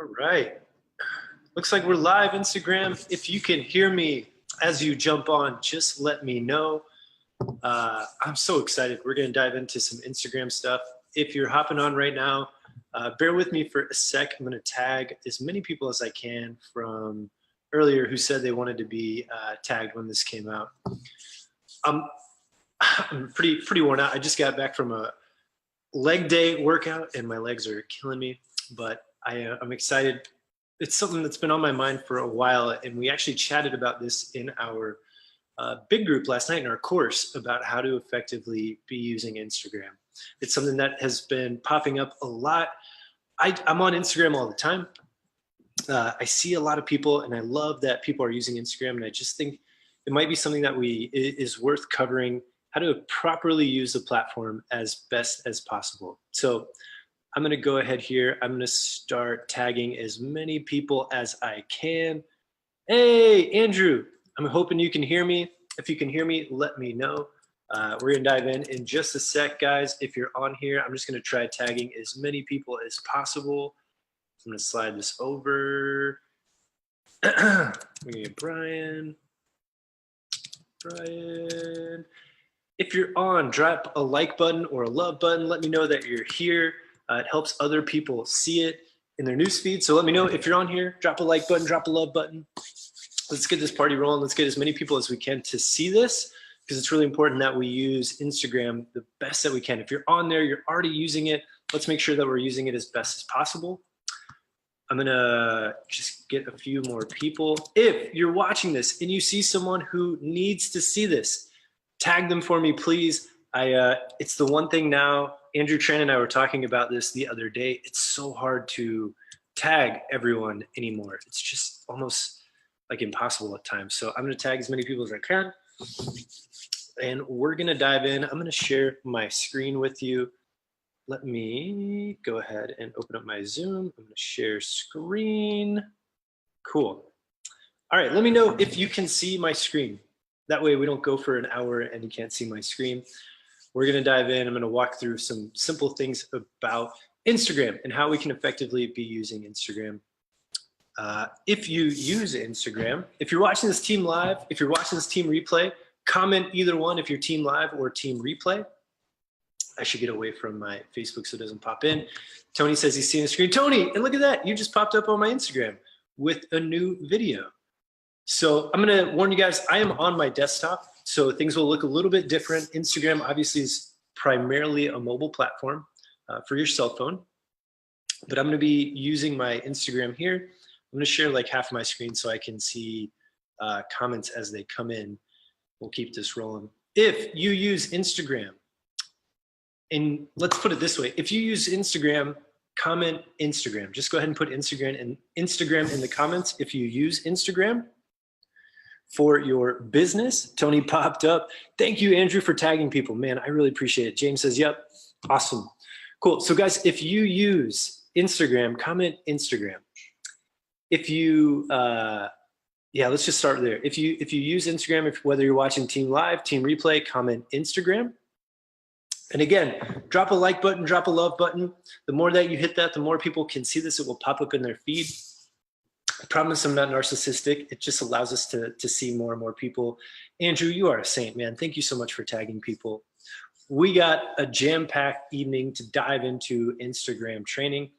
All right. Looks like we're live, Instagram. If you can hear me as you jump on, just let me know. I'm so excited. We're going to dive into some Instagram stuff. If you're hopping on right now, bear with me for a sec. I'm going to tag as many people as I can from earlier who said they wanted to be tagged when this came out. I'm pretty worn out. I just got back from a leg day workout and my legs are killing me, but I'm excited. It's something that's been on my mind for a while, and we actually chatted about this in our big group last night in our course about how to effectively be using Instagram. It's something that has been popping up a lot. I'm on Instagram all the time. I see a lot of people, and I love that people are using Instagram, and I just think it might be something that is worth covering, how to properly use the platform as best as possible. So I'm going to go ahead here. I'm going to start tagging as many people as I can. Hey, Andrew, I'm hoping you can hear me. If you can hear me, let me know. We're going to dive in just a sec, guys. If you're on here, I'm just going to try tagging as many people as possible. I'm going to slide this over. We're going to get Brian. If you're on, drop a like button or a love button. Let me know that you're here. It helps other people see it in their newsfeed. So let me know if you're on here. Drop a like button, drop a love button. Let's get this party rolling. Let's get as many people as we can to see this, because it's really important that we use Instagram the best that we can. If you're on there, you're already using it. Let's make sure that we're using it as best as possible. I'm gonna just get a few more people. If you're watching this and you see someone who needs to see this, tag them for me, please. It's the one thing now, Andrew Tran and I were talking about this the other day. It's so hard to tag everyone anymore. It's just almost like impossible at times. So I'm gonna tag as many people as I can. And we're gonna dive in. I'm gonna share my screen with you. Let me go ahead and open up my Zoom. I'm gonna share screen. Cool. All right, let me know if you can see my screen. That way we don't go for an hour and you can't see my screen. We're gonna dive in. I'm gonna walk through some simple things about Instagram and how we can effectively be using Instagram. If you use Instagram, if you're watching this team live, if you're watching this team replay, comment either one if you're team live or team replay. I should get away from my Facebook so it doesn't pop in. Tony says he's seeing the screen. Tony, and look at that. You just popped up on my Instagram with a new video. So I'm going to warn you guys, I am on my desktop, so things will look a little bit different. Instagram obviously is primarily a mobile platform for your cell phone, but I'm going to be using my Instagram here. I'm going to share like half my screen so I can see comments as they come in. We'll keep this rolling. If you use Instagram, and let's put it this way, if you use Instagram, comment Instagram. Just go ahead and put Instagram in the comments if you use Instagram for your business. Tony popped up. Thank you, Andrew, for tagging people. Man, I really appreciate it. James says, yep, awesome. Cool. So guys, if you use Instagram, comment Instagram. If you, yeah, let's just start there. If you use Instagram, whether you're watching Team Live, Team Replay, comment Instagram. And again, drop a like button, drop a love button. The more that you hit that, the more people can see this. It will pop up in their feed. I promise I'm not narcissistic. It just allows us to see more and more people. Andrew, you are a saint, man. Thank you so much for tagging people. We got a jam-packed evening to dive into Instagram training.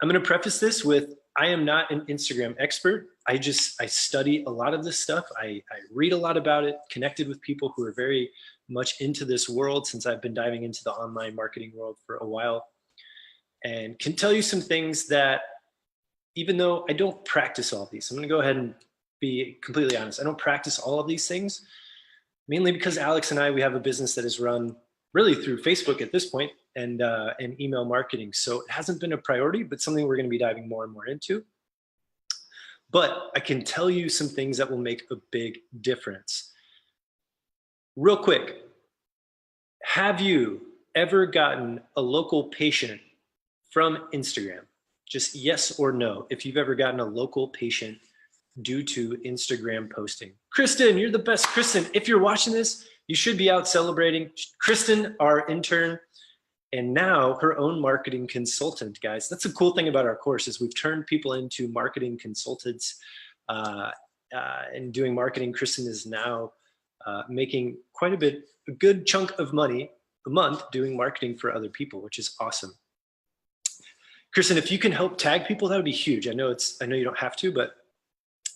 I'm going to preface this with, I am not an Instagram expert. I study a lot of this stuff. I read a lot about it, connected with people who are very much into this world since I've been diving into the online marketing world for a while, and can tell you some things that, even though I don't practice all of these, I'm going to go ahead and be completely honest. I don't practice all of these things, mainly because Alex and I, we have a business that is run really through Facebook at this point and email marketing. So it hasn't been a priority, but something we're going to be diving more and more into. But I can tell you some things that will make a big difference. Real quick, have you ever gotten a local patient from Instagram? Just yes or no, if you've ever gotten a local patient due to Instagram posting. Kristen, you're the best. Kristen, if you're watching this, you should be out celebrating. Kristen, our intern, and now her own marketing consultant, guys. That's a cool thing about our course is we've turned people into marketing consultants and doing marketing. Kristen is now making quite a good chunk of money a month doing marketing for other people, which is awesome. Kristen, if you can help tag people, that would be huge. I know you don't have to, but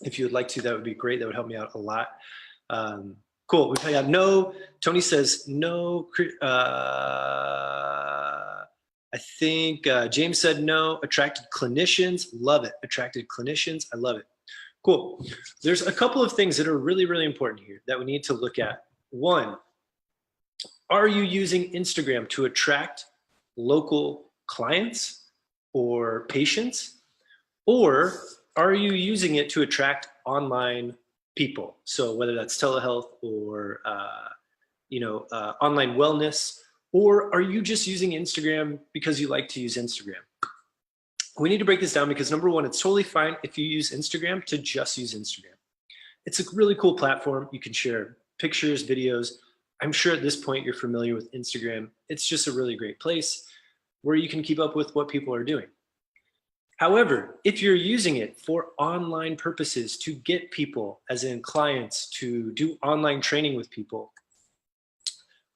if you would like to, that would be great. That would help me out a lot. Cool. We've got no. Tony says no. I think James said no. Attracted clinicians, love it. Attracted clinicians, I love it. Cool. There's a couple of things that are really, really important here that we need to look at. One, are you using Instagram to attract local clients or patients? Or are you using it to attract online people? So whether that's telehealth or online wellness, or are you just using Instagram because you like to use Instagram? We need to break this down because number one, it's totally fine if you use Instagram to just use Instagram. It's a really cool platform. You can share pictures, videos. I'm sure at this point you're familiar with Instagram. It's just a really great place where you can keep up with what people are doing. However, if you're using it for online purposes to get people, as in clients, to do online training with people,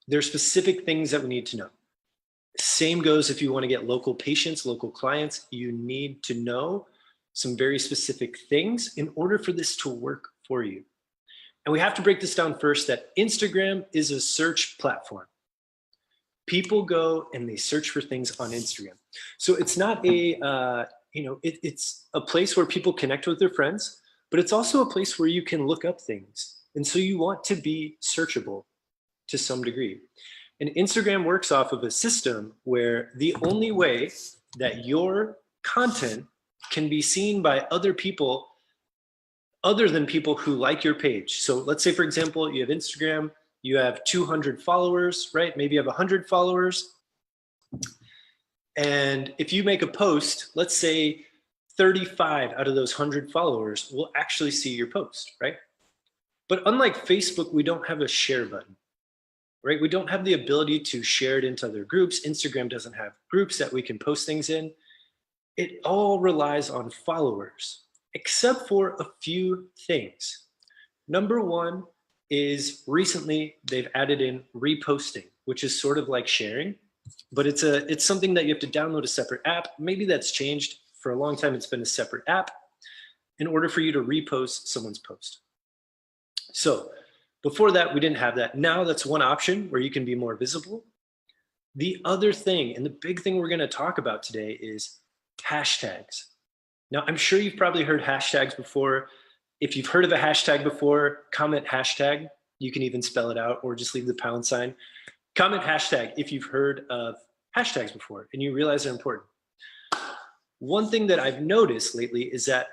there are specific things that we need to know. Same goes if you want to get local patients, local clients, you need to know some very specific things in order for this to work for you. And we have to break this down first that Instagram is a search platform. People go and they search for things on Instagram. So it's not it's a place where people connect with their friends, but it's also a place where you can look up things. And so you want to be searchable to some degree. And Instagram works off of a system where the only way that your content can be seen by other people other than people who like your page. So let's say, for example, you have Instagram, you have 200 followers, right? Maybe you have 100 followers. And if you make a post, let's say 35 out of those 100 followers will actually see your post, right? But unlike Facebook, we don't have a share button, right? We don't have the ability to share it into other groups. Instagram doesn't have groups that we can post things in. It all relies on followers, except for a few things. Number one is recently they've added in reposting, which is sort of like sharing, but it's something that you have to download a separate app. Maybe that's changed. For a long time, it's been a separate app in order for you to repost someone's post. So before that, we didn't have that. Now that's one option where you can be more visible. The other thing, and the big thing we're going to talk about today is hashtags. Now, I'm sure you've probably heard hashtags before. If you've heard of a hashtag before, comment hashtag. You can even spell it out or just leave the pound sign. Comment hashtag if you've heard of hashtags before and you realize they're important. One thing that I've noticed lately is that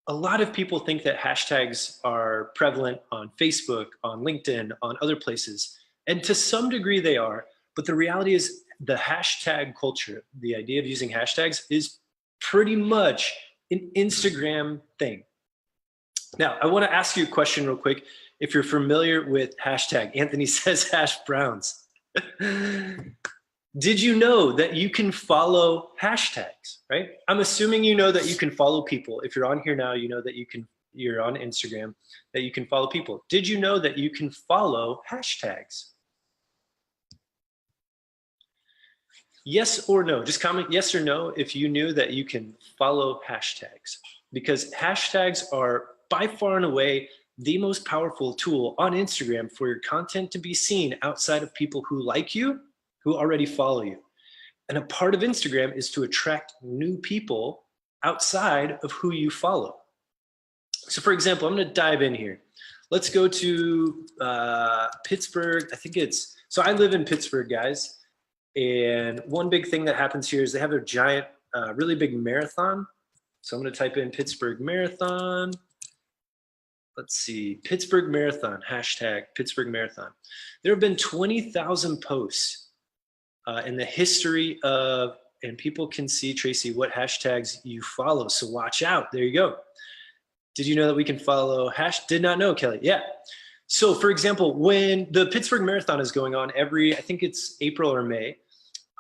a lot of people think that hashtags are prevalent on Facebook, on LinkedIn, on other places. And to some degree they are, but the reality is the hashtag culture, the idea of using hashtags is pretty much an Instagram thing. Now, I want to ask you a question real quick. If you're familiar with hashtag, Anthony says hash browns. Did you know that you can follow hashtags, right? I'm assuming you know that you can follow people. If you're on here now, you know that you're on Instagram, that you can follow people. Did you know that you can follow hashtags? Yes or no? Just comment yes or no if you knew that you can follow hashtags, because hashtags are by far and away the most powerful tool on Instagram for your content to be seen outside of people who like you, who already follow you. And a part of Instagram is to attract new people outside of who you follow. So for example, I'm gonna dive in here. Let's go to Pittsburgh. So I live in Pittsburgh, guys. And one big thing that happens here is they have a giant, really big marathon. So I'm gonna type in Pittsburgh Marathon. Let's see, Pittsburgh Marathon, hashtag Pittsburgh Marathon. There have been 20,000 posts in the history of, and people can see, Tracy, what hashtags you follow. So watch out, there you go. Did you know that we can follow Did not know, Kelly, yeah. So for example, when the Pittsburgh Marathon is going on I think it's April or May,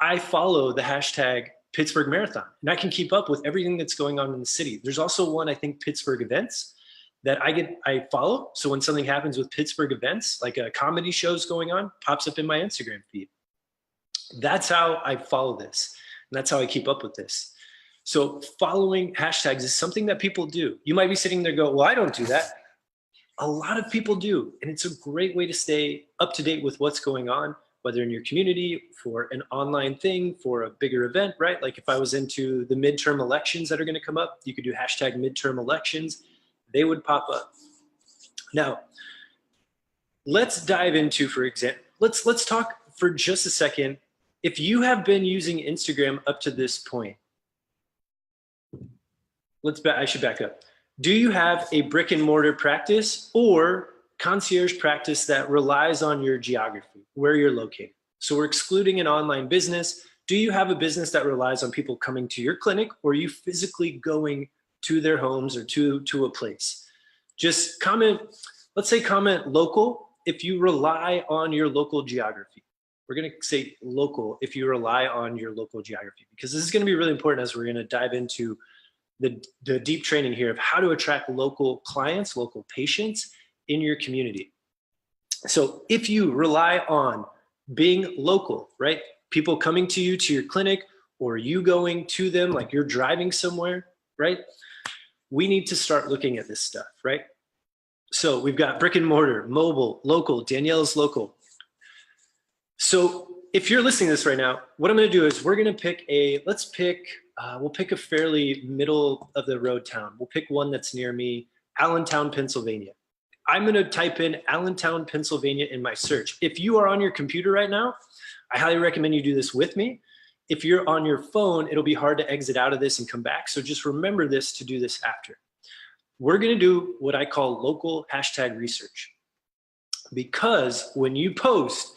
I follow the hashtag Pittsburgh Marathon, and I can keep up with everything that's going on in the city. There's also one, I think, Pittsburgh Events that I follow. So when something happens with Pittsburgh Events, like a comedy show's going on, pops up in my Instagram feed. That's how I follow this, and that's how I keep up with this. So following hashtags is something that people do. You might be sitting there go, well, I don't do that. A lot of people do, and it's a great way to stay up to date with what's going on, whether in your community, for an online thing, for a bigger event, right? Like if I was into the midterm elections that are gonna come up, you could do hashtag midterm elections, they would pop up. Now, let's dive into, for example, let's talk for just a second. If you have been using Instagram up to this point, I should back up. Do you have a brick and mortar practice or concierge practice that relies on your geography, where you're located? So we're excluding an online business. Do you have a business that relies on people coming to your clinic, or are you physically going to their homes or to a place? Just comment, let's say comment local if you rely on your local geography. We're gonna say local if you rely on your local geography, because this is gonna be really important as we're gonna dive into the deep training here of how to attract local clients, local patients in your community. So if you rely on being local, right? People coming to you, to your clinic, or you going to them, like you're driving somewhere, right? We need to start looking at this stuff, right? So we've got brick and mortar, mobile, local, Danielle's local. So if you're listening to this right now, what I'm gonna do is we're gonna pick we'll pick a fairly middle of the road town. We'll pick one that's near me, Allentown, Pennsylvania. I'm gonna type in Allentown, Pennsylvania in my search. If you are on your computer right now, I highly recommend you do this with me. If you're on your phone, it'll be hard to exit out of this and come back. So just remember this to do this after. We're gonna do what I call local hashtag research. Because when you post,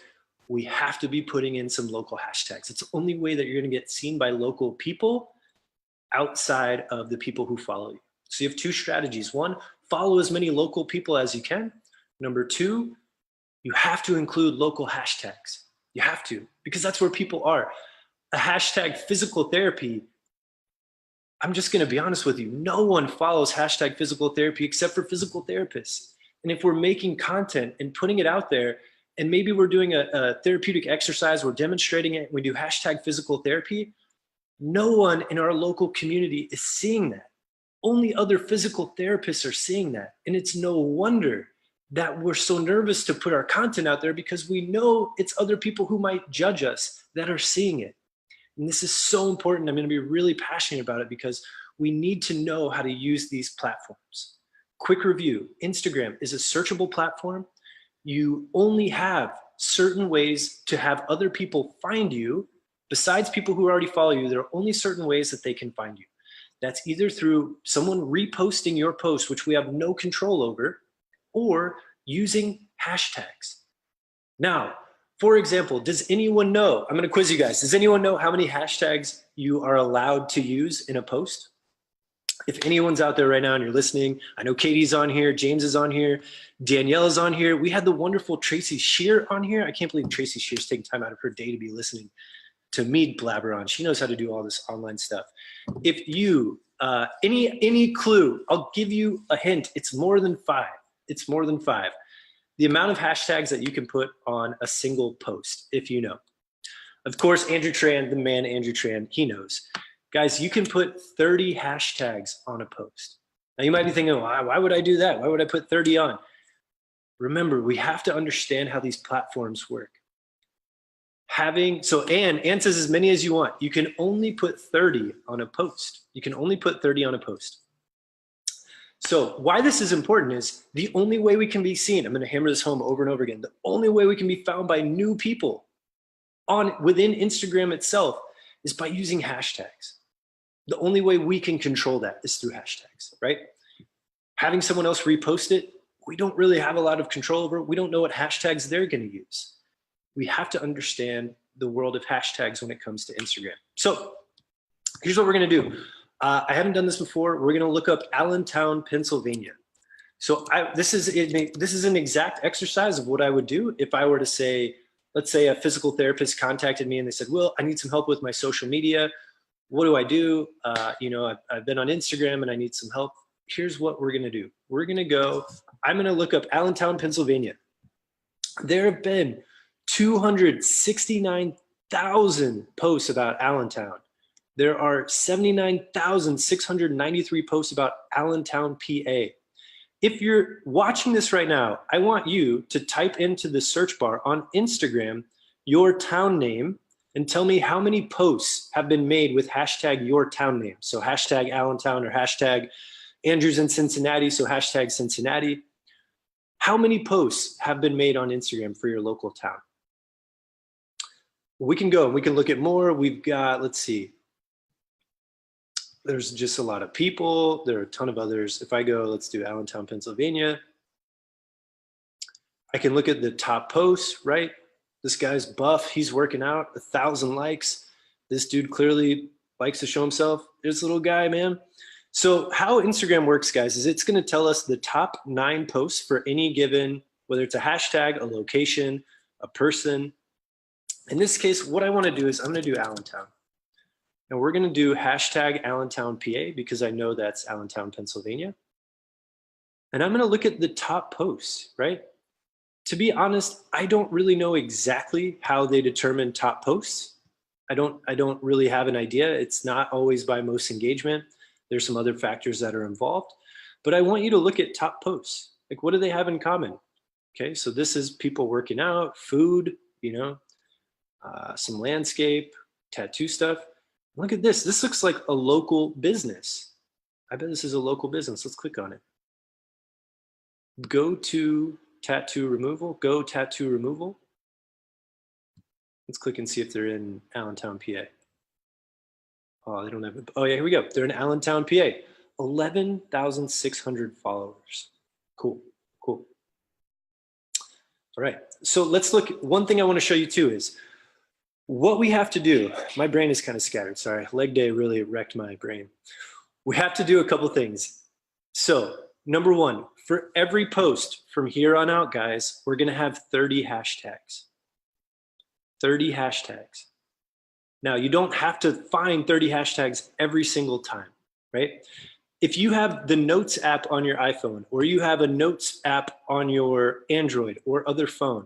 we have to be putting in some local hashtags. It's the only way that you're gonna get seen by local people outside of the people who follow you. So you have two strategies. One, follow as many local people as you can. Number two, you have to include local hashtags. You have to, because that's where people are. A hashtag physical therapy, I'm just gonna be honest with you, no one follows hashtag physical therapy except for physical therapists. And if we're making content and putting it out there, and maybe we're doing a therapeutic exercise, we're demonstrating it, we do hashtag physical therapy, no one in our local community is seeing that. Only other physical therapists are seeing that. And it's no wonder that we're so nervous to put our content out there, because we know it's other people who might judge us that are seeing it. And this is so important. I'm gonna be really passionate about it because we need to know how to use these platforms. Quick review, Instagram is a searchable platform. You only have certain ways to have other people find you. Besides people who already follow you, there are only certain ways that they can find you. That's either through someone reposting your post, which we have no control over, or using hashtags. Now, for example, does anyone know, I'm gonna quiz you guys, does anyone know how many hashtags you are allowed to use in a post? If anyone's out there right now and you're listening, I know Katie's on here, James is on here, Danielle is on here. We had the wonderful Tracy Shear on here. I can't believe Tracy Shear's taking time out of her day to be listening to me blabber on. She knows how to do all this online stuff. If you, any clue, I'll give you a hint. It's more than 5. It's more than 5. The amount of hashtags that you can put on a single post, if you know. Of course, Andrew Tran, the man Andrew Tran, he knows. Guys, you can put 30 hashtags on a post. Now you might be thinking, why would I do that? Why would I put 30 on? Remember, we have to understand how these platforms work. Ann says as many as you want. You can only put 30 on a post. You can only put 30 on a post. So why this is important is the only way we can be seen, I'm gonna hammer this home over and over again, the only way we can be found by new people within Instagram itself is by using hashtags. The only way we can control that is through hashtags, right? Having someone else repost it, we don't really have a lot of control over it. We don't know what hashtags they're gonna use. We have to understand the world of hashtags when it comes to Instagram. So here's what we're gonna do. I haven't done this before. We're gonna look up Allentown, Pennsylvania. So this is an exact exercise of what I would do if I were to say let's say a physical therapist contacted me and they said, Will, I need some help with my social media. What do I do? I've been on Instagram and I need some help. Here's what we're going to do. I'm going to look up Allentown, Pennsylvania. There have been 269,000 posts about Allentown. There are 79,693 posts about Allentown, PA. If you're watching this right now, I want you to type into the search bar on Instagram your town name and tell me how many posts have been made with hashtag your town name. So hashtag Allentown or hashtag Andrews in Cincinnati, so hashtag Cincinnati. How many posts have been made on Instagram for your local town? We can look at more. We've got, let's see. There's just a lot of people. There are a ton of others. If I go, let's do Allentown, Pennsylvania. I can look at the top posts, right? This guy's buff. He's working out, 1,000 likes. This dude clearly likes to show himself. This little guy, man. So how Instagram works, guys, is it's going to tell us the top 9 posts for any given, whether it's a hashtag, a location, a person. In this case, what I want to do is I'm going to do Allentown. And we're going to do hashtag Allentown, PA, because I know that's Allentown, Pennsylvania. And I'm going to look at the top posts, right? To be honest, I don't really know exactly how they determine top posts. I don't really have an idea. It's not always by most engagement. There's some other factors that are involved. But I want you to look at top posts. Like, what do they have in common? Okay, so this is people working out, food, some landscape, tattoo stuff. Look at this. This looks like a local business. I bet this is a local business. Let's click on it. Go to tattoo removal. Go tattoo removal. Let's click and see if they're in Allentown, PA. Oh, they don't have it. Oh, yeah, here we go. They're in Allentown, PA. 11,600 followers. Cool. All right. So let's look. One thing I want to show you too is what we have to do. My brain is kind of scattered. Sorry. Leg day really wrecked my brain. We have to do a couple things. So number one, for every post from here on out, guys, we're going to have 30 hashtags. 30 hashtags. Now, you don't have to find 30 hashtags every single time, right? If you have the Notes app on your iPhone, or you have a Notes app on your Android or other phone,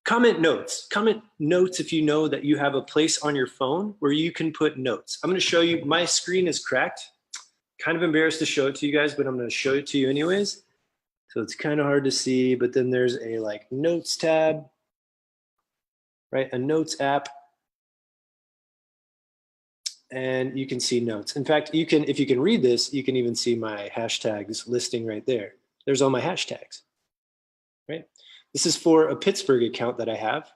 comment notes. Comment notes if you know that you have a place on your phone where you can put notes. I'm going to show you. My screen is cracked. Kind of embarrassed to show it to you guys, but I'm going to show it to you anyways. So it's kind of hard to see, but then there's a Notes tab, right? A Notes app. And you can see notes. In fact, if you can read this, you can even see my hashtags listing right there. There's all my hashtags, right? This is for a Pittsburgh account that I have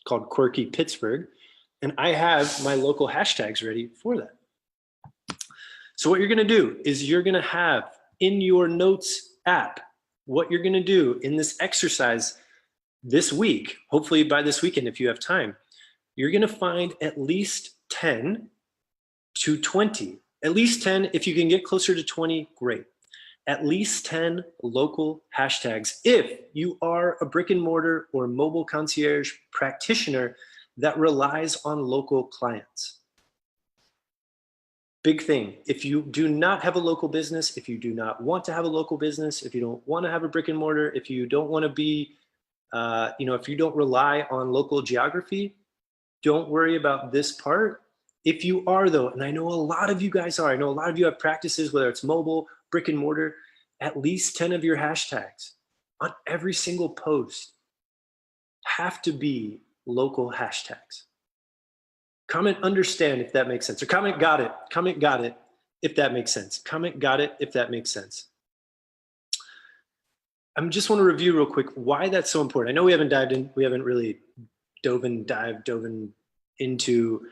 called Quirky Pittsburgh. And I have my local hashtags ready for that. So what you're going to do is you're going to have in your Notes app, what you're going to do in this exercise this week, hopefully by this weekend if you have time, you're going to find at least 10 to 20, at least 10. If you can get closer to 20, great. At least 10 local hashtags if you are a brick and mortar or mobile concierge practitioner that relies on local clients. Big thing. If you do not have a local business, if you do not want to have a local business, if you don't want to have a brick and mortar, if you don't want to be, if you don't rely on local geography, don't worry about this part. If you are though, and I know a lot of you guys are, I know a lot of you have practices, whether it's mobile, brick and mortar, at least 10 of your hashtags on every single post have to be local hashtags. Comment understand if that makes sense, or comment got it. Comment got it if that makes sense. Comment got it if that makes sense. I just want to review real quick why that's so important. I know we haven't really dove into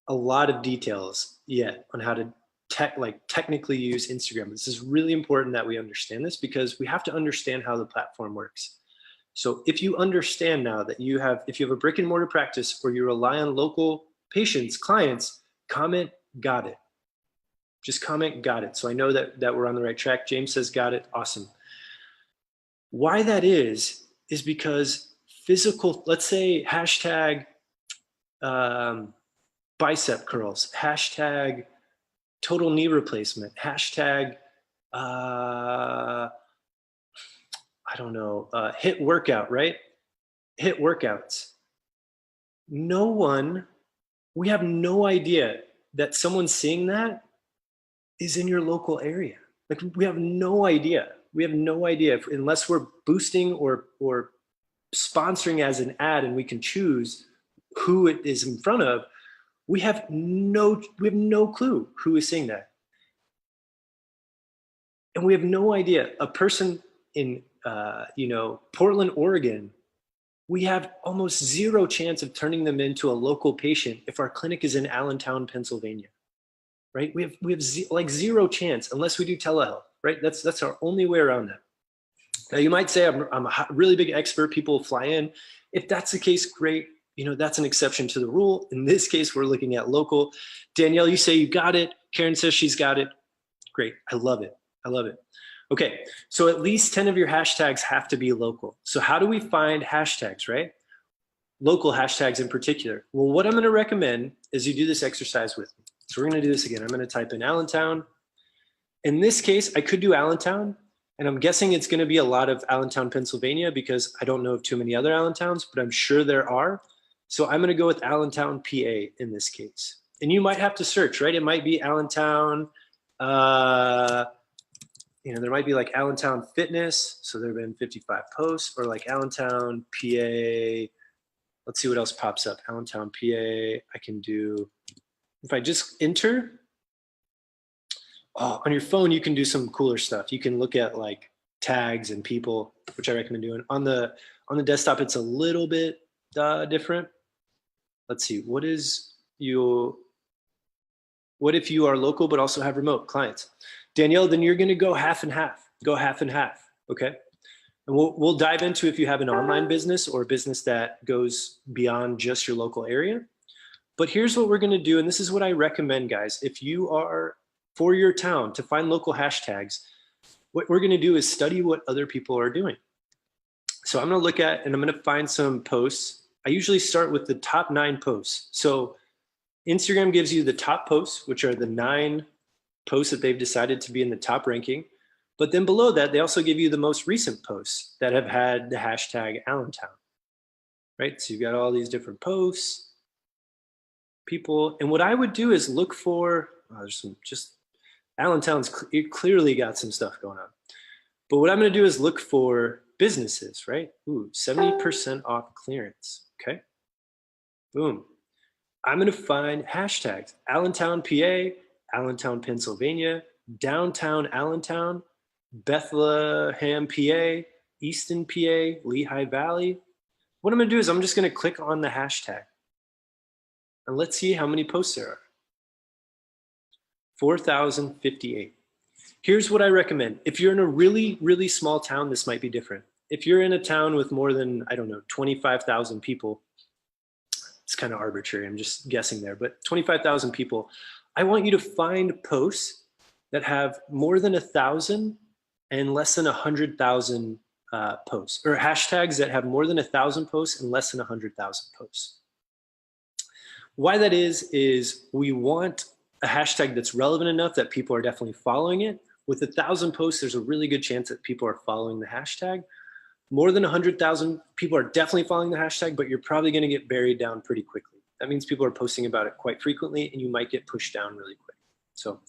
a lot of details yet on how to technically use Instagram. This is really important that we understand this because we have to understand how the platform works. So if you understand now that if you have a brick and mortar practice or you rely on local patients, clients, comment got it. Just comment got it. So I know that we're on the right track. James says got it. Awesome. Why that is because physical, let's say hashtag bicep curls, hashtag total knee replacement, hashtag, I don't know, HIIT workout, right? HIIT workouts. We have no idea that someone seeing that is in your local area. Like we have no idea. We have no idea unless we're boosting or sponsoring as an ad and we can choose who it is in front of. We have no clue who is seeing that. And we have no idea. A person in Portland, Oregon, we have almost zero chance of turning them into a local patient if our clinic is in Allentown, Pennsylvania, right? We have zero chance unless we do telehealth, right? That's our only way around that. Now you might say I'm a really big expert. People fly in. If that's the case, great. That's an exception to the rule. In this case, we're looking at local. Danielle, you say you got it. Karen says she's got it. Great. I love it. I love it. Okay, so at least 10 of your hashtags have to be local. So how do we find hashtags, right? Local hashtags in particular. Well, what I'm going to recommend is you do this exercise with me. So we're going to do this again. I'm going to type in Allentown. In this case, I could do Allentown, and I'm guessing it's going to be a lot of Allentown, Pennsylvania, because I don't know of too many other Allentowns, but I'm sure there are. So I'm going to go with Allentown, PA in this case. And you might have to search, right? It might be Allentown, there might be like Allentown Fitness. So there have been 55 posts, or like Allentown, PA. Let's see what else pops up. Allentown, PA. I can do, if I just enter, on your phone, you can do some cooler stuff. You can look at like tags and people, which I recommend doing. On the desktop, it's a little bit different. Let's see, what if you are local but also have remote clients? Danielle, then you're gonna go half and half. Go half and half, okay? And we'll dive into if you have an online business or a business that goes beyond just your local area. But here's what we're gonna do, and this is what I recommend, guys. If you are for your town to find local hashtags, what we're gonna do is study what other people are doing. So I'm gonna look at, and I'm gonna find some posts. I usually start with the top 9 posts. So Instagram gives you the top posts, which are the 9 posts that they've decided to be in the top ranking. But then below that, they also give you the most recent posts that have had the hashtag Allentown, right? So you've got all these different posts, people. And what I would do is look for, there's some just, Allentown's clearly got some stuff going on. But what I'm gonna do is look for businesses, right? Ooh, 70% off clearance, okay? Boom. I'm gonna find hashtags, Allentown, PA, Allentown, Pennsylvania, downtown Allentown, Bethlehem, PA, Easton, PA, Lehigh Valley. What I'm gonna do is I'm just gonna click on the hashtag and let's see how many posts there are. 4,058. Here's what I recommend. If you're in a really, really small town, this might be different. If you're in a town with more than, 25,000 people, it's kind of arbitrary, I'm just guessing there, but 25,000 people, I want you to find posts that have more than 1,000 and less than 100,000 posts, or hashtags that have more than 1,000 posts and less than 100,000 posts. Why that is we want a hashtag that's relevant enough that people are definitely following it. With 1,000 posts, there's a really good chance that people are following the hashtag. More than 100,000 people are definitely following the hashtag, but you're probably gonna get buried down pretty quickly. That means people are posting about it quite frequently and you might get pushed down really quick. So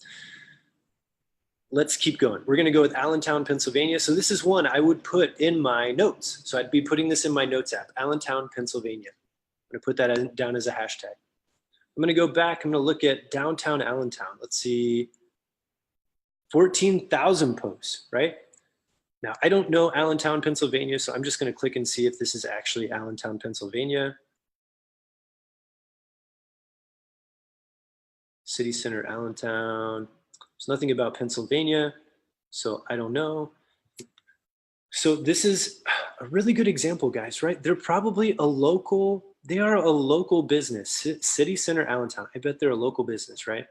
let's keep going. We're gonna go with Allentown, Pennsylvania. So this is one I would put in my notes. So I'd be putting this in my notes app, Allentown, Pennsylvania. I'm gonna put that down as a hashtag. I'm gonna go back, I'm gonna look at downtown Allentown. Let's see, 14,000 posts, right? Now, I don't know Allentown, Pennsylvania, so I'm just gonna click and see if this is actually Allentown, Pennsylvania. City Center, Allentown. There's nothing about Pennsylvania, so I don't know. So this is a really good example, guys, right? They're probably they are a local business. City Center, Allentown. I bet they're a local business, right?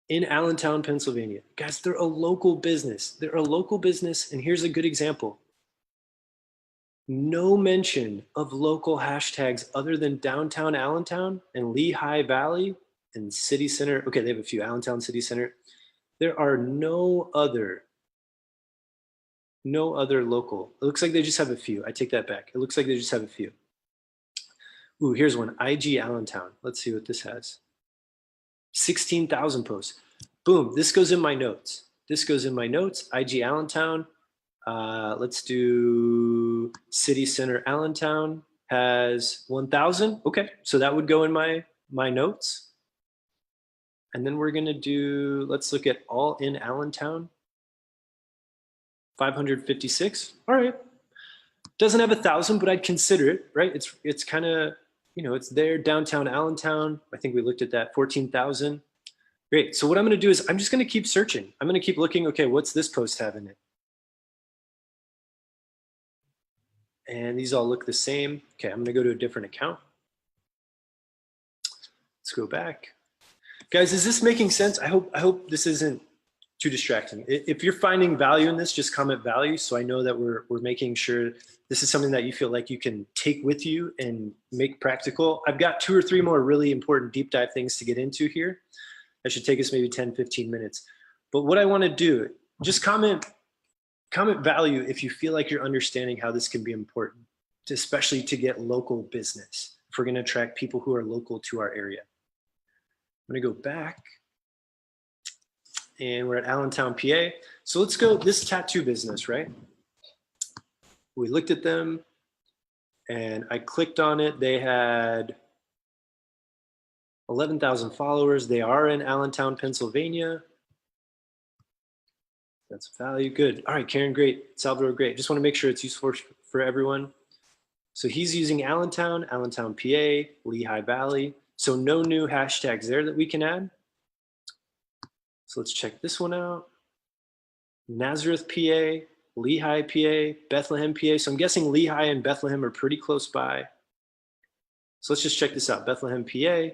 in Allentown, Pennsylvania. Guys, they're a local business. They're a local business, and here's a good example. No mention of local hashtags other than downtown Allentown and Lehigh Valley and City Center. Okay, they have a few, Allentown City Center. There are no other local. It looks like they just have a few. I take that back. It looks like they just have a few. Ooh, here's one, IG Allentown. Let's see what this has. 16,000 posts. Boom, this goes in my notes. This goes in my notes, IG Allentown. Let's do City Center Allentown has 1,000. Okay, so that would go in my notes. And then we're gonna do, let's look at all in Allentown. 556. All right. Doesn't have 1,000, but I'd consider it, right? It's kind of, you know, it's there. Downtown Allentown, I think we looked at that, 14,000. Great. So what I'm going to do is I'm just going to keep searching. I'm going to keep looking. Okay, what's this post have in it? And these all look the same. Okay, I'm going to go to a different account. Let's go back. Guys, is this making sense? I hope this isn't too distracting. If you're finding value in this, just comment value so I know that we're making sure this is something that you feel like you can take with you and make practical. I've got 2 or 3 more really important deep dive things to get into here. That should take us maybe 10, 15 minutes. But what I want to do, just comment value if you feel like you're understanding how this can be important, especially to get local business. If we're going to attract people who are local to our area. I'm going to go back. And we're at Allentown, PA. So let's go, this tattoo business, right? We looked at them and I clicked on it. They had 11,000 followers. They are in Allentown, Pennsylvania. That's value, good. All right, Karen, great. Salvador, great. Just want to make sure it's useful for everyone. So he's using Allentown, PA, Lehigh Valley. So no new hashtags there that we can add. So let's check this one out. Nazareth, PA, Lehigh, PA, Bethlehem, PA. So I'm guessing Lehigh and Bethlehem are pretty close by. So let's just check this out. Bethlehem, PA,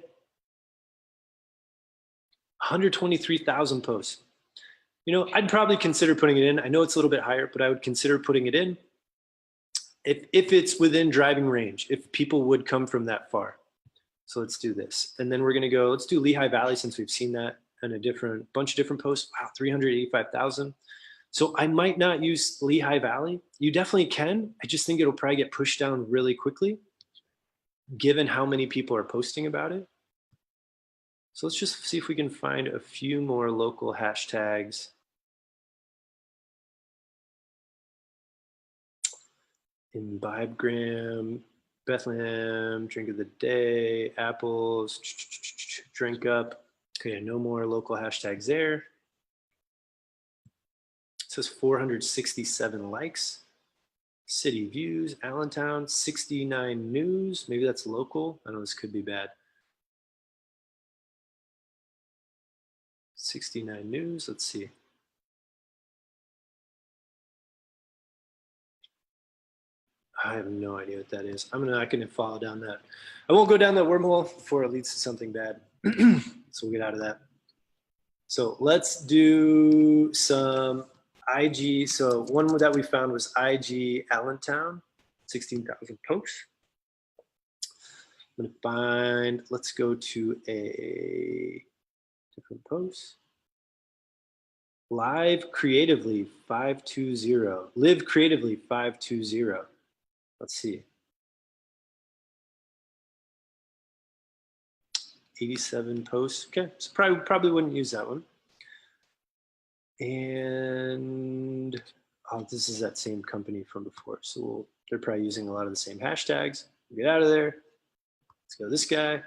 123,000 posts. You know, I'd probably consider putting it in. I know it's a little bit higher, but I would consider putting it in if it's within driving range, if people would come from that far. So let's do this. And then we're going to go, let's do Lehigh Valley since we've seen that and a bunch of different posts. Wow, 385,000. So I might not use Lehigh Valley. You definitely can. I just think it'll probably get pushed down really quickly given how many people are posting about it. So let's just see if we can find a few more local hashtags. Imbibegram, Bethlehem, drink of the day, apples, drink up. Okay, no more local hashtags there. It says 467 likes. City views, Allentown, 69 news. Maybe that's local. I know this could be bad. 69 news, let's see. I have no idea what that is. I'm not going to follow down that. I won't go down that wormhole before it leads to something bad. So we'll get out of that. So let's do some IG. So one that we found was IG Allentown, 16,000 posts. I'm going to find, let's go to a different post. Live Creatively 520. Live Creatively 520. Let's see. 87 posts. Okay, so probably wouldn't use that one. And oh, this is that same company from before. So they're probably using a lot of the same hashtags. We'll get out of there. Let's go this guy.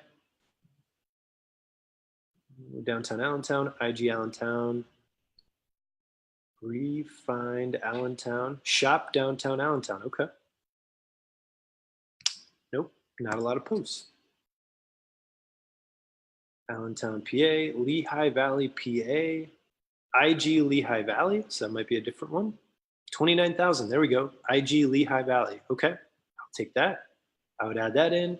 Downtown Allentown, IG Allentown. Refind Allentown. Shop downtown Allentown. Okay. Nope, not a lot of posts. Allentown, PA, Lehigh Valley, PA, IG Lehigh Valley. So that might be a different one. 29,000. There we go. IG Lehigh Valley. Okay, I'll take that. I would add that in.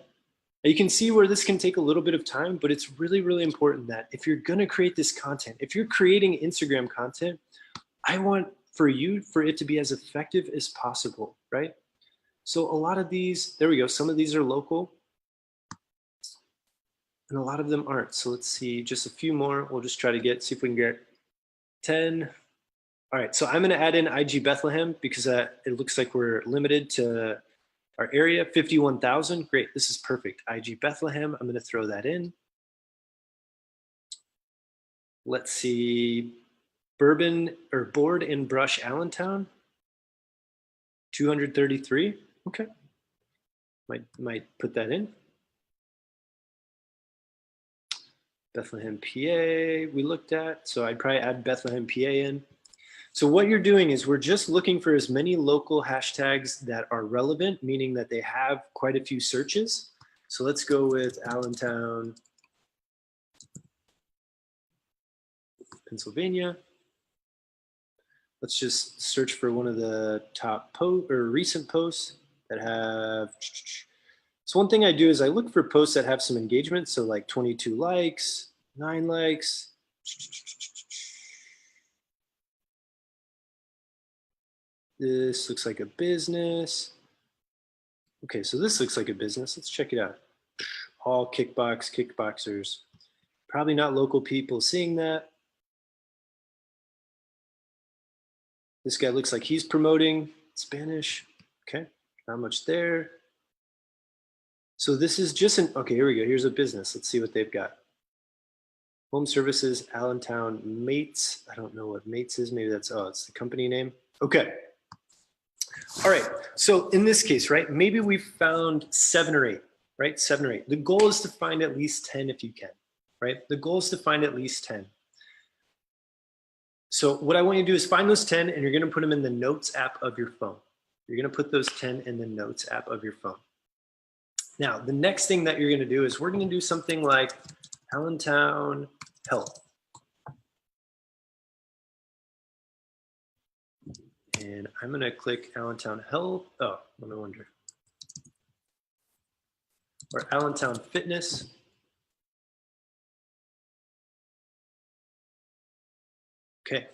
Now you can see where this can take a little bit of time, but it's really, really important that if you're gonna create this content, if you're creating Instagram content, I want for it to be as effective as possible, right? So a lot of these, there we go, some of these are local and a lot of them aren't. So let's see, just a few more. We'll just try to see if we can get 10. All right, so I'm gonna add in IG Bethlehem because it looks like we're limited to our area, 51,000. Great, this is perfect. IG Bethlehem, I'm gonna throw that in. Let's see, Board and Brush Allentown, 233, okay. Might put that in. Bethlehem, PA, we looked at, so I'd probably add Bethlehem, PA in. So what you're doing is we're just looking for as many local hashtags that are relevant, meaning that they have quite a few searches. So let's go with Allentown, Pennsylvania. Let's just search for one of the top recent posts that have. So one thing I do is I look for posts that have some engagement. So like 22 likes, 9 likes. This looks like a business. Okay, so this looks like a business. Let's check it out. All kickboxers. Probably not local people seeing that. This guy looks like he's promoting Spanish. Okay, not much there. So this is just okay, here we go. Here's a business. Let's see what they've got. Home Services, Allentown Mates. I don't know what Mates is. Maybe it's the company name. Okay. All right, so in this case, right, maybe we've found 7 or 8, right? 7 or 8. The goal is to find at least 10 if you can, right? The goal is to find at least 10. So what I want you to do is find those 10 and you're gonna put them in the Notes app of your phone. You're gonna put those 10 in the Notes app of your phone. Now, the next thing that you're gonna do is we're gonna do something like Allentown Health. And I'm gonna click Allentown Health. Oh, no wonder. Or Allentown Fitness. Okay,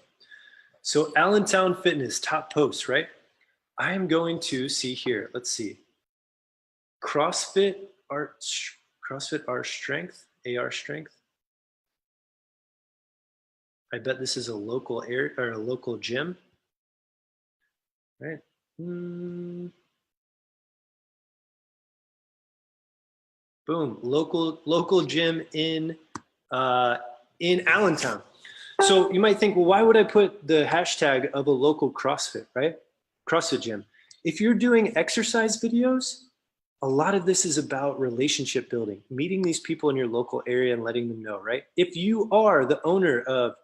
so Allentown Fitness, top post, right? I am going to see here, let's see. CrossFit Art Strength, AR Strength. I bet this is a local area or a local gym. Right. Boom, local gym in Allentown. So you might think, well, why would I put the hashtag of a local CrossFit, right? CrossFit gym. If you're doing exercise videos, a lot of this is about relationship building, meeting these people in your local area and letting them know, right? If you are the owner of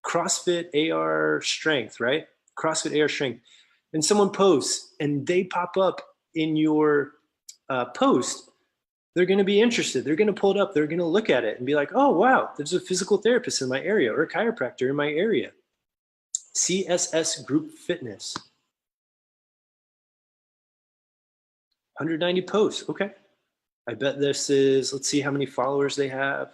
CrossFit AR Strength, right? CrossFit AR Strength, and someone posts and they pop up in your post, they're going to be interested. They're going to pull it up. They're going to look at it and be like, oh, wow, there's a physical therapist in my area or a chiropractor in my area. CSS Group Fitness. 190 posts. Okay. I bet this is, let's see how many followers they have.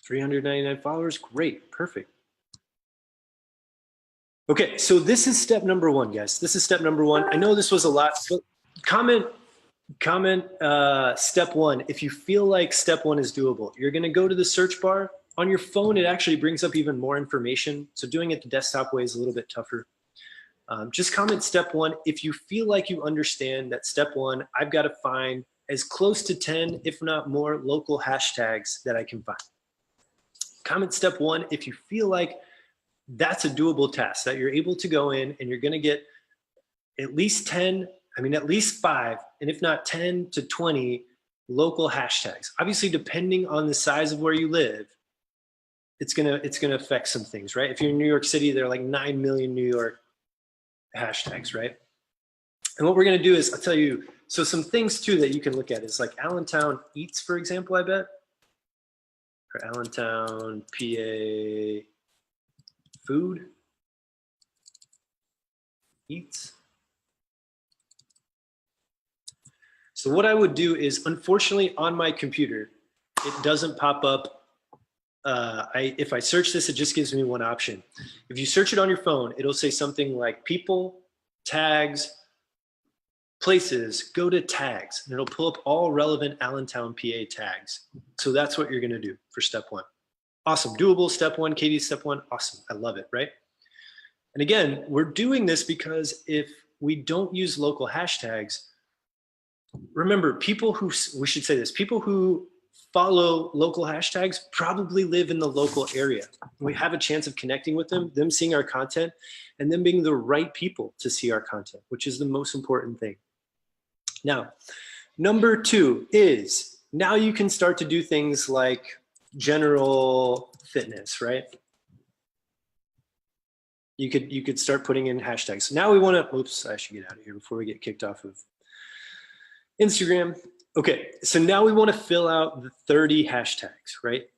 399 followers. Great. Perfect. Okay. So this is step number 1, guys. This is step number 1. I know this was a lot, but comment step 1 if you feel like step 1 is doable. You're going to go to the search bar. On your phone, it actually brings up even more information. So doing it the desktop way is a little bit tougher. Just comment step 1 if you feel like you understand that step 1, I've got to find as close to 10, if not more, local hashtags that I can find. Comment step 1 if you feel like that's a doable task, that you're able to go in and you're going to get at least 10, at least 5, and if not 10 to 20 local hashtags. Obviously, depending on the size of where you live, it's gonna affect some things, right? If you're in New York City, there are like 9 million New York hashtags, right? And what we're gonna do is, I'll tell you, so some things too that you can look at is like Allentown Eats, for example, I bet. Or Allentown, PA, food, eats. So what I would do is, unfortunately, on my computer, it doesn't pop up. If I search this, it just gives me one option. If you search it on your phone, it'll say something like people, tags, places, go to tags, and it'll pull up all relevant Allentown, PA tags. So that's what you're gonna do for step one. Awesome, doable, step one, Katie, step one, awesome, I love it, right? And again, we're doing this because if we don't use local hashtags, remember, people who, we should say this, people who follow local hashtags probably live in the local area. We have a chance of connecting with them seeing our content, and them being the right people to see our content, which is the most important thing. Now, number two is, now you can start to do things like general fitness, right? You could start putting in hashtags. So now we want to, oops, I should get out of here before we get kicked off of Instagram. Okay, so now we want to fill out the 30 hashtags, right?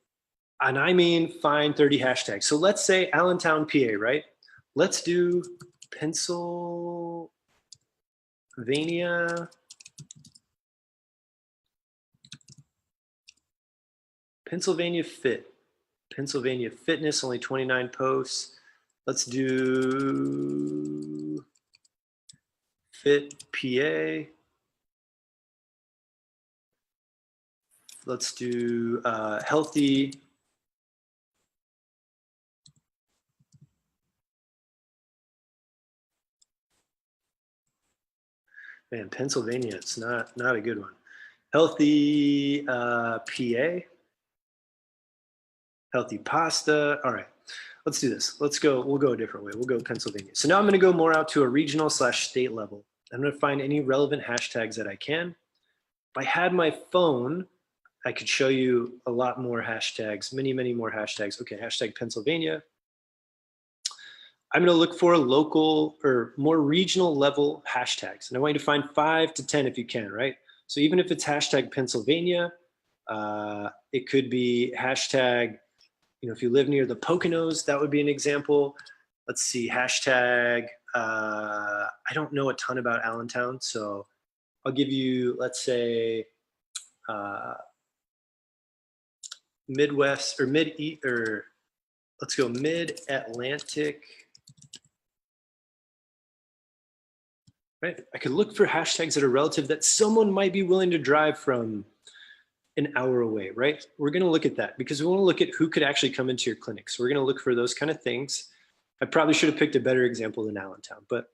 And I mean find 30 hashtags. So let's say Allentown, PA, right? Let's do Pennsylvania fit. Pennsylvania fitness, only 29 posts. Let's do fit PA. Let's do healthy. Man, Pennsylvania, it's not a good one. Healthy PA. Healthy pasta. All right, let's do this. Let's go, we'll go a different way. We'll go Pennsylvania. So now I'm gonna go more out to a regional / state level. I'm gonna find any relevant hashtags that I can. If I had my phone, I could show you a lot more hashtags, many more hashtags. Okay, hashtag Pennsylvania. I'm gonna look for local or more regional level hashtags. And I want you to find 5 to 10 if you can, right? So even if it's hashtag Pennsylvania, it could be hashtag, you know, if you live near the Poconos, that would be an example. Let's see, hashtag, I don't know a ton about Allentown, so I'll give you, let's say, Midwest or let's go Mid-Atlantic. Right? I could look for hashtags that are relative that someone might be willing to drive from an hour away, right? We're gonna look at that because we wanna look at who could actually come into your clinic. So we're gonna look for those kind of things. I probably should have picked a better example than Allentown, but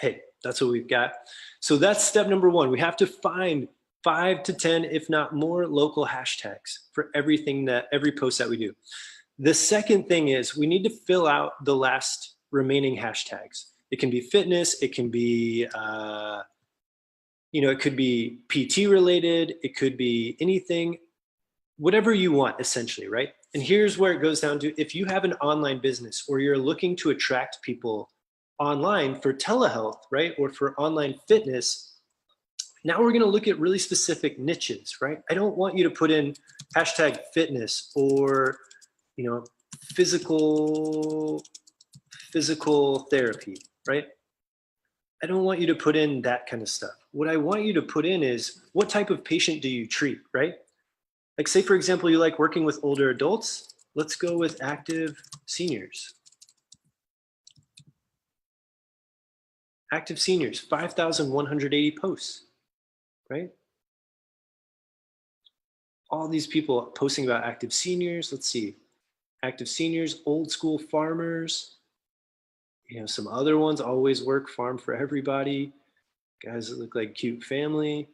hey, that's what we've got. So that's step number one. We have to find 5 to 10, if not more, local hashtags for every post that we do. The second thing is we need to fill out the last remaining hashtags. It can be fitness, it can be, it could be PT related, it could be anything, whatever you want essentially, right? And here's where it goes down to, if you have an online business or you're looking to attract people online for telehealth, right? Or for online fitness, now we're gonna look at really specific niches, right? I don't want you to put in hashtag fitness or, physical therapy, right? I don't want you to put in that kind of stuff. What I want you to put in is, what type of patient do you treat, right? Like say, for example, you like working with older adults. Let's go with active seniors. Active seniors, 5,180 posts, right? All these people posting about active seniors. Let's see, active seniors, old school farmers, some other ones, always work, farm for everybody, guys that look like cute family,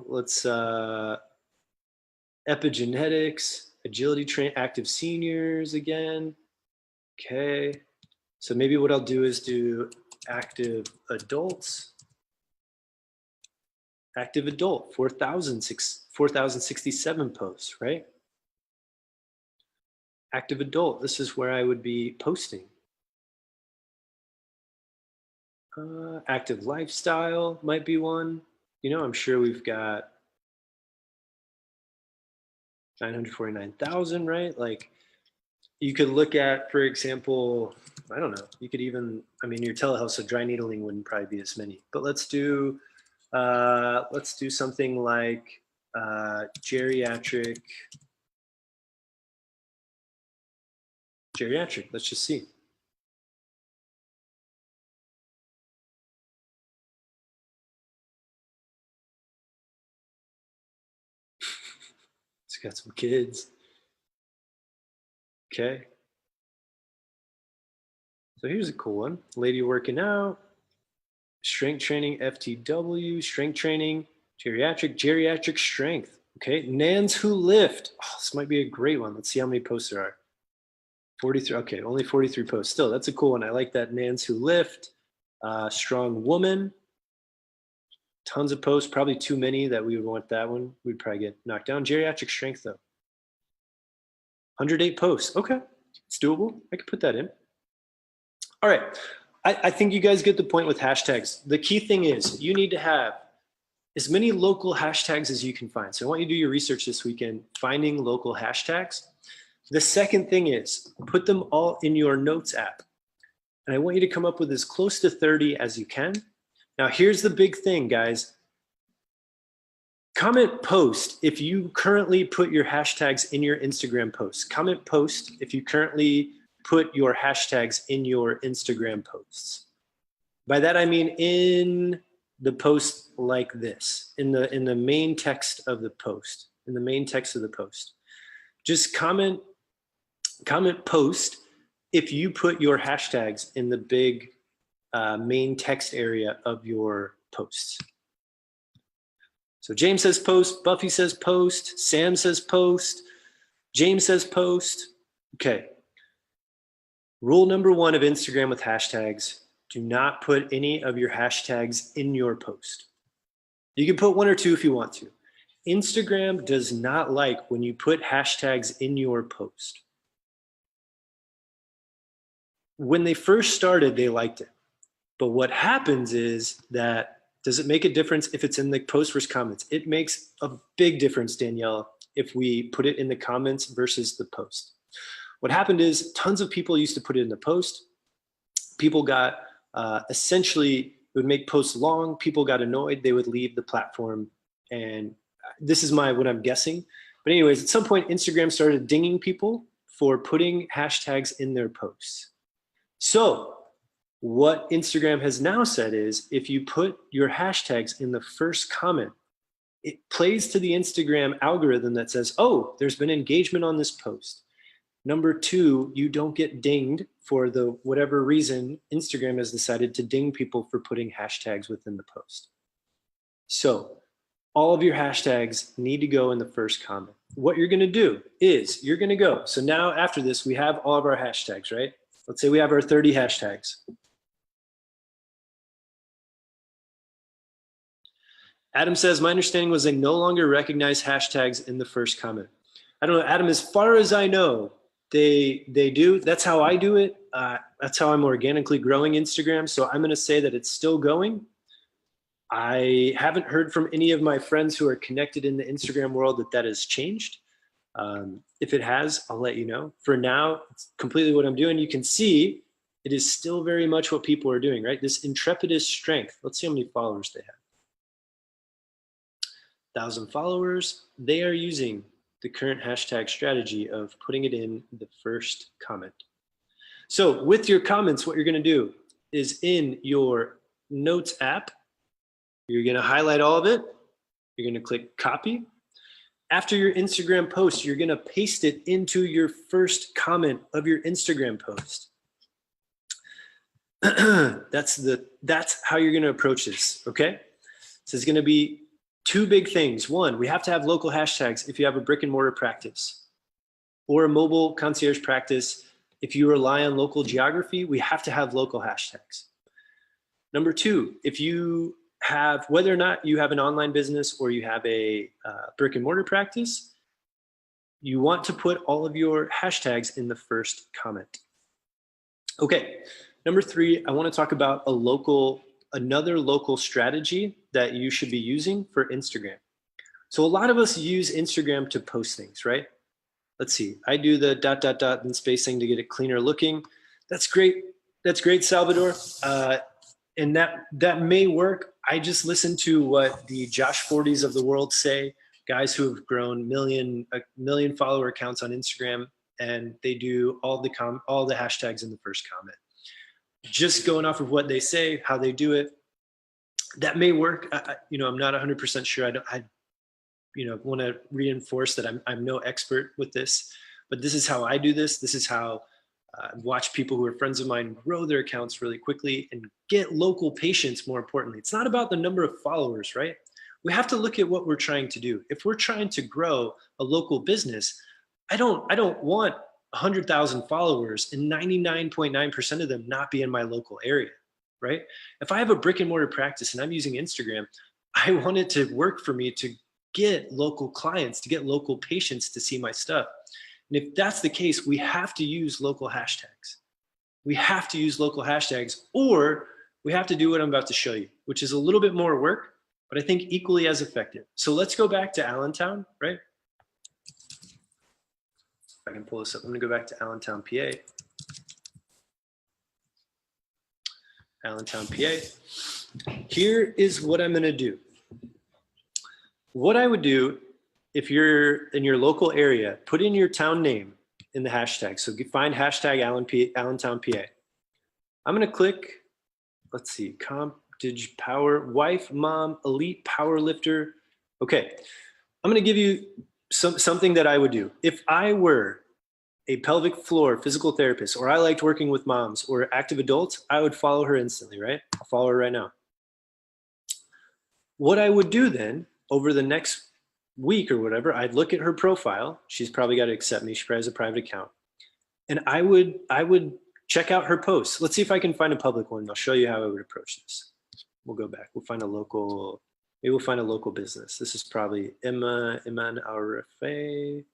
let's epigenetics, agility train, active seniors again. Okay, so maybe what I'll do is do active adults, active adult, 4,067 posts, right? Active adult, this is where I would be posting. Active lifestyle might be one. I'm sure we've got 949,000, right? Like you could look at, for example, I don't know, you could even, your telehealth, so dry needling wouldn't probably be as many, but let's do Let's do something like geriatric. Let's just see. It's got some kids. Okay. So here's a cool one. Lady working out, strength training, FTW, strength training, geriatric strength. Okay, Nans Who Lift. Oh, this might be a great one. Let's see how many posts there are. 43, okay, only 43 posts. Still, that's a cool one. I like that. Nans Who Lift, strong woman. Tons of posts, probably too many that we would want that one. We'd probably get knocked down. Geriatric strength though. 108 posts, okay, it's doable. I could put that in. All right, I think you guys get the point with hashtags. The key thing is you need to have as many local hashtags as you can find. So I want you to do your research this weekend, finding local hashtags. The second thing is put them all in your notes app. And I want you to come up with as close to 30 as you can. Now here's the big thing, guys. Comment post if you currently put your hashtags in your Instagram posts. Comment post if you currently put your hashtags in your Instagram posts. By that I mean in the post like this, in the main text of the post, in the main text of the post. Just comment post if you put your hashtags in the big main text area of your posts. So James says post, Buffy says post, Sam says post, James says post. Okay. Rule number one of Instagram with hashtags, do not put any of your hashtags in your post. You can put one or two if you want to. Instagram does not like when you put hashtags in your post. When they first started, they liked it. But what happens is that, does it make a difference if it's in the post versus comments? It makes a big difference, Danielle, if we put it in the comments versus the post. What happened is tons of people used to put it in the post. People got essentially, it would make posts long. People got annoyed. They would leave the platform. And this is what I'm guessing. But anyways, at some point, Instagram started dinging people for putting hashtags in their posts. So what Instagram has now said is if you put your hashtags in the first comment, it plays to the Instagram algorithm that says, oh, there's been engagement on this post. Number two, you don't get dinged for the whatever reason Instagram has decided to ding people for putting hashtags within the post. So all of your hashtags need to go in the first comment. What you're gonna do is you're gonna go. So now after this, we have all of our hashtags, right? Let's say we have our 30 hashtags. Adam says, my understanding was they no longer recognize hashtags in the first comment. I don't know, Adam, as far as I know, they do. That's how I do it. That's how I'm organically growing Instagram. So I'm gonna say that it's still going. I haven't heard from any of my friends who are connected in the Instagram world that has changed. If it has, I'll let you know. For now, it's completely what I'm doing. You can see it is still very much what people are doing, right? This intrepidous strength. Let's see how many followers they have. 1,000 followers. They are using the current hashtag strategy of putting it in the first comment. So with your comments, what you're gonna do is in your notes app, you're gonna highlight all of it. You're gonna click copy. After your Instagram post, you're gonna paste it into your first comment of your Instagram post. That's how you're gonna approach this, okay? So it's gonna be two big things. One, we have to have local hashtags if you have a brick and mortar practice or a mobile concierge practice. If you rely on local geography, we have to have local hashtags. Number two, if you have, whether or not you have an online business or you have a brick and mortar practice, you want to put all of your hashtags in the first comment. Okay, number three, I want to talk about another local strategy that you should be using for Instagram. So a lot of us use Instagram to post things, right? Let's see, I do the ... and spacing to get it cleaner looking. That's great. That's great, Salvador. And that may work. I just listen to what the Josh Forties of the world say, guys who have grown a million follower accounts on Instagram, and they do all the hashtags in the first comment. Just going off of what they say, how they do it, that may work. I'm not 100% sure. I want to reinforce that I'm no expert with this, but this is how I do this. This is how I watch people who are friends of mine grow their accounts really quickly and get local patients. More importantly, it's not about the number of followers, right? We have to look at what we're trying to do. If we're trying to grow a local business, I don't want 100,000 followers and 99.9% of them not be in my local area, right? If I have a brick and mortar practice and I'm using Instagram, I want it to work for me to get local clients, to get local patients to see my stuff. And if that's the case, we have to use local hashtags. We have to use local hashtags, or we have to do what I'm about to show you, which is a little bit more work, but I think equally as effective. So let's go back to Allentown, right? If I can pull this up, I'm gonna go back to Allentown, PA. Allentown, PA. Here is what I'm gonna do. What I would do, if you're in your local area, put in your town name in the hashtag. So find hashtag Allentown, PA. I'm gonna click, let's see, comp, dig, power, wife, mom, elite, power lifter. Okay, I'm gonna give you something that I would do. If I were a pelvic floor physical therapist, or I liked working with moms or active adults, I would follow her instantly, right? I'll follow her right now. What I would do then, over the next week or whatever, I'd look at her profile. She's probably got to accept me. She probably has a private account. And I would check out her posts. Let's see if I can find a public one. I'll show you how I would approach this. We'll go back. We'll find a local, maybe we'll find a local business. This is probably Iman Arafe.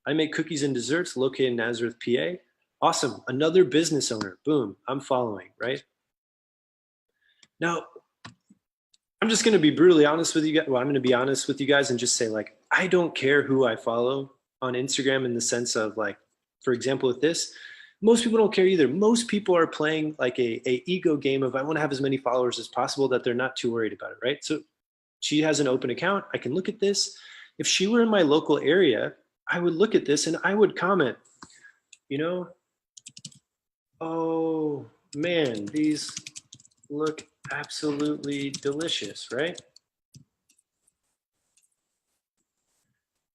I make cookies and desserts, located in Nazareth, PA. Awesome. Another business owner. Boom. I'm following, right? Now, I'm just going to be brutally honest with you guys. Well, I'm going to be honest with you guys and just say, like, I don't care who I follow on Instagram, in the sense of, like, for example, with this, most people don't care either. Most people are playing like a ego game of, I want to have as many followers as possible, that they're not too worried about it, right? So she has an open account. I can look at this. If she were in my local area, I would look at this and I would comment, oh man, these look absolutely delicious, right?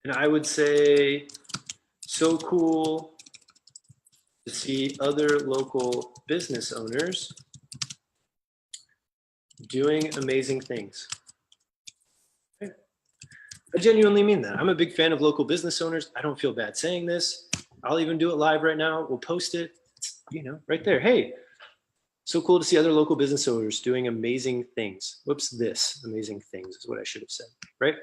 And I would say, so cool to see other local business owners doing amazing things. Okay. I genuinely mean that. I'm a big fan of local business owners. I don't feel bad saying this. I'll even do it live right now. We'll post it, right there. Hey, so cool to see other local business owners doing amazing things. Whoops, amazing things is what I should have said, right?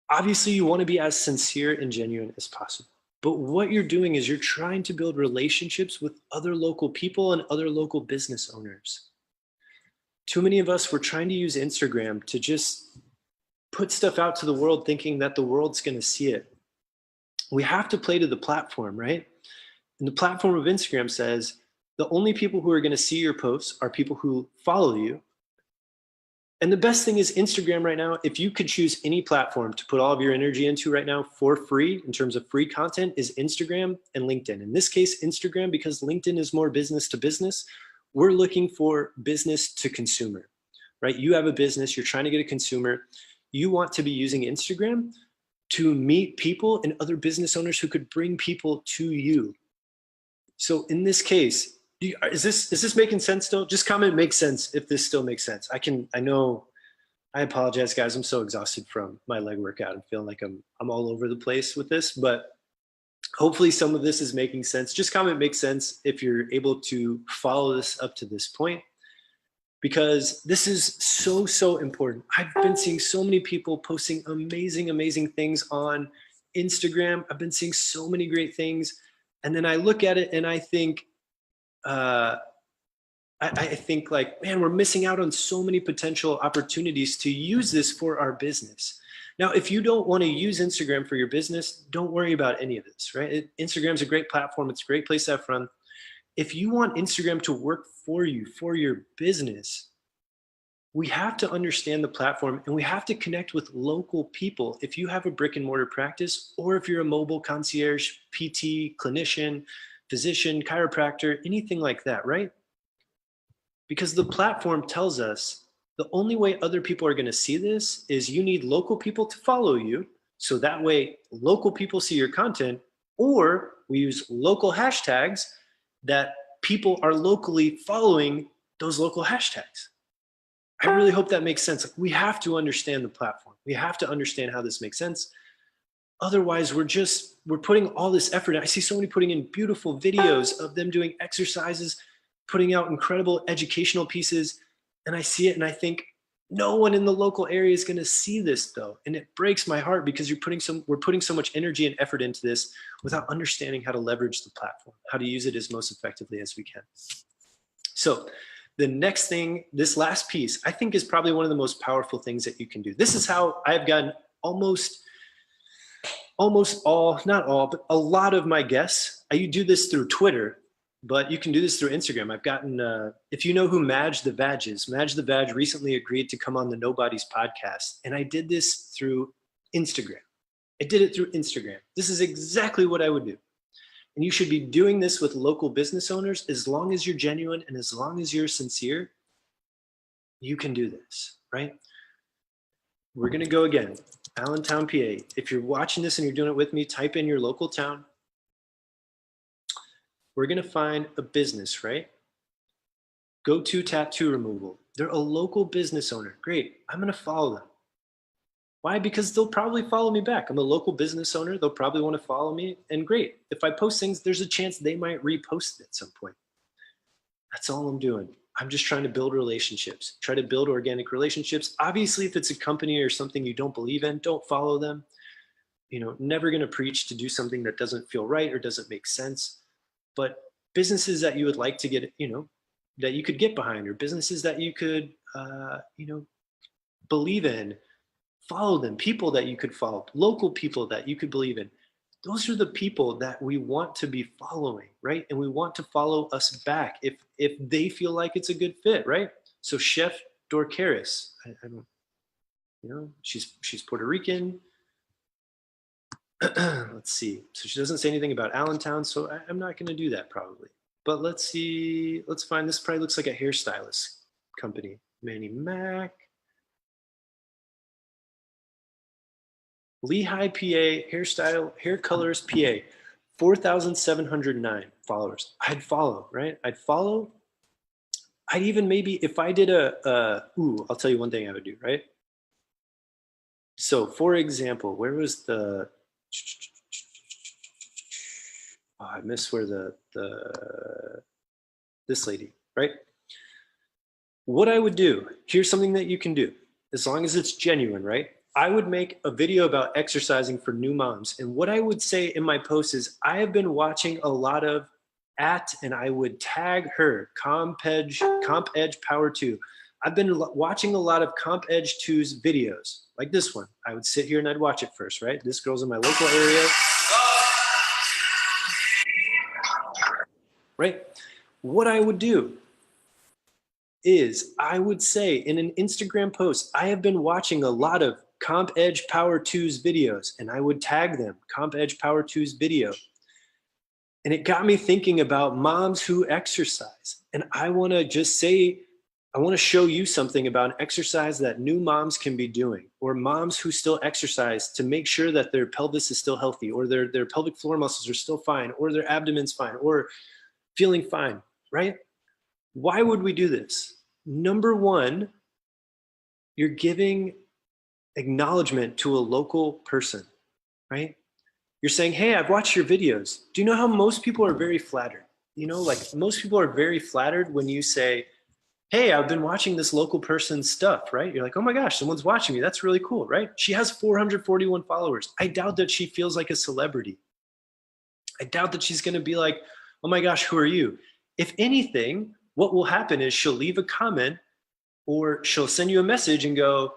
Obviously, you want to be as sincere and genuine as possible. But what you're doing is you're trying to build relationships with other local people and other local business owners. Too many of us, we're trying to use Instagram to just put stuff out to the world, thinking that the world's going to see it. We have to play to the platform, right? And the platform of Instagram says, the only people who are going to see your posts are people who follow you. And the best thing is Instagram right now, if you could choose any platform to put all of your energy into right now for free, in terms of free content, is Instagram and LinkedIn. In this case, Instagram, because LinkedIn is more business to business. We're looking for business to consumer, right? You have a business, you're trying to get a consumer. You want to be using Instagram to meet people and other business owners who could bring people to you. So in this case, is this making sense still? Just comment makes sense if this still makes sense. I apologize, guys. I'm so exhausted from my leg workout. I'm feeling like I'm all over the place with this, but hopefully some of this is making sense. Just comment makes sense if you're able to follow this up to this point, because this is so, so important. I've been seeing so many people posting amazing, amazing things on Instagram. I've been seeing so many great things. And then I look at it and I think, I think like, man, we're missing out on so many potential opportunities to use this for our business. Now, if you don't want to use Instagram for your business, don't worry about any of this, right? Instagram's a great platform. It's a great place to have fun. If you want Instagram to work for you, for your business, we have to understand the platform and we have to connect with local people. If you have a brick and mortar practice, or if you're a mobile concierge, PT, clinician, physician, chiropractor, anything like that, right? Because the platform tells us the only way other people are going to see this is you need local people to follow you. So that way local people see your content, or we use local hashtags that people are locally following those local hashtags. I really hope that makes sense. We have to understand the platform. We have to understand how this makes sense. Otherwise, we're putting all this effort. I see so many putting in beautiful videos of them doing exercises, putting out incredible educational pieces. And I see it and I think, no one in the local area is going to see this though. And it breaks my heart because we're putting so much energy and effort into this without understanding how to leverage the platform, how to use it as most effectively as we can. So the next thing, this last piece, I think is probably one of the most powerful things that you can do. This is how I've gotten almost all, not all, but a lot of my guests. You do this through Twitter, but you can do this through Instagram. I've gotten, if you know who Madge the Vag is, Madge the Vag recently agreed to come on the Nobody's podcast. And I did this through Instagram. I did it through Instagram. This is exactly what I would do. And you should be doing this with local business owners. As long as you're genuine and as long as you're sincere, you can do this, right? We're going to go again. Allentown, PA. If you're watching this and you're doing it with me, type in your local town. We're going to find a business, right? Go to tattoo removal. They're a local business owner. Great. I'm going to follow them. Why? Because they'll probably follow me back. I'm a local business owner. They'll probably want to follow me. And great. If I post things, there's a chance they might repost it at some point. That's all I'm doing. I'm just trying to build relationships, try to build organic relationships. Obviously, if it's a company or something you don't believe in, don't follow them. Never going to preach to do something that doesn't feel right or doesn't make sense. But businesses that you would like to get, that you could get behind, or businesses that you could, believe in, follow them, people that you could follow, local people that you could believe in. Those are the people that we want to be following, right? And we want to follow us back if they feel like it's a good fit, right? So Chef Dorcaris, I don't, she's Puerto Rican. Let's see. So she doesn't say anything about Allentown, so I'm not going to do that probably. But let's see. Let's find, this probably looks like a hairstylist company. Manny Mac. Lehigh, PA, hair colors, PA, 4,709 followers. I'd follow, right? I'd follow. I'd even maybe, if I did I'll tell you one thing I would do, right? So for example, where was the, I miss where this lady, right? What I would do, here's something that you can do, as long as it's genuine, right? I would make a video about exercising for new moms. And what I would say in my post is, I have been watching a lot of and I would tag her, Comp Edge Power 2. I've been watching a lot of Comp Edge 2's videos, like this one. I would sit here and I'd watch it first, right? This girl's in my local area. Right? What I would do is I would say in an Instagram post, I have been watching a lot of Comp Edge Power 2's videos, and I would tag them, Comp Edge Power 2's video. And it got me thinking about moms who exercise. And I want to just say, I want to show you something about an exercise that new moms can be doing, or moms who still exercise to make sure that their pelvis is still healthy, or their pelvic floor muscles are still fine, or their abdomen's fine, or feeling fine, right? Why would we do this? Number one, you're giving acknowledgement to a local person, right? You're saying, hey, I've watched your videos. Do you know how most people are very flattered? Like most people are very flattered when you say, hey, I've been watching this local person's stuff, right? You're like, oh my gosh, someone's watching me. That's really cool, right? She has 441 followers. I doubt that she feels like a celebrity. I doubt that she's going to be like, oh my gosh, who are you? If anything, what will happen is she'll leave a comment, or she'll send you a message and go,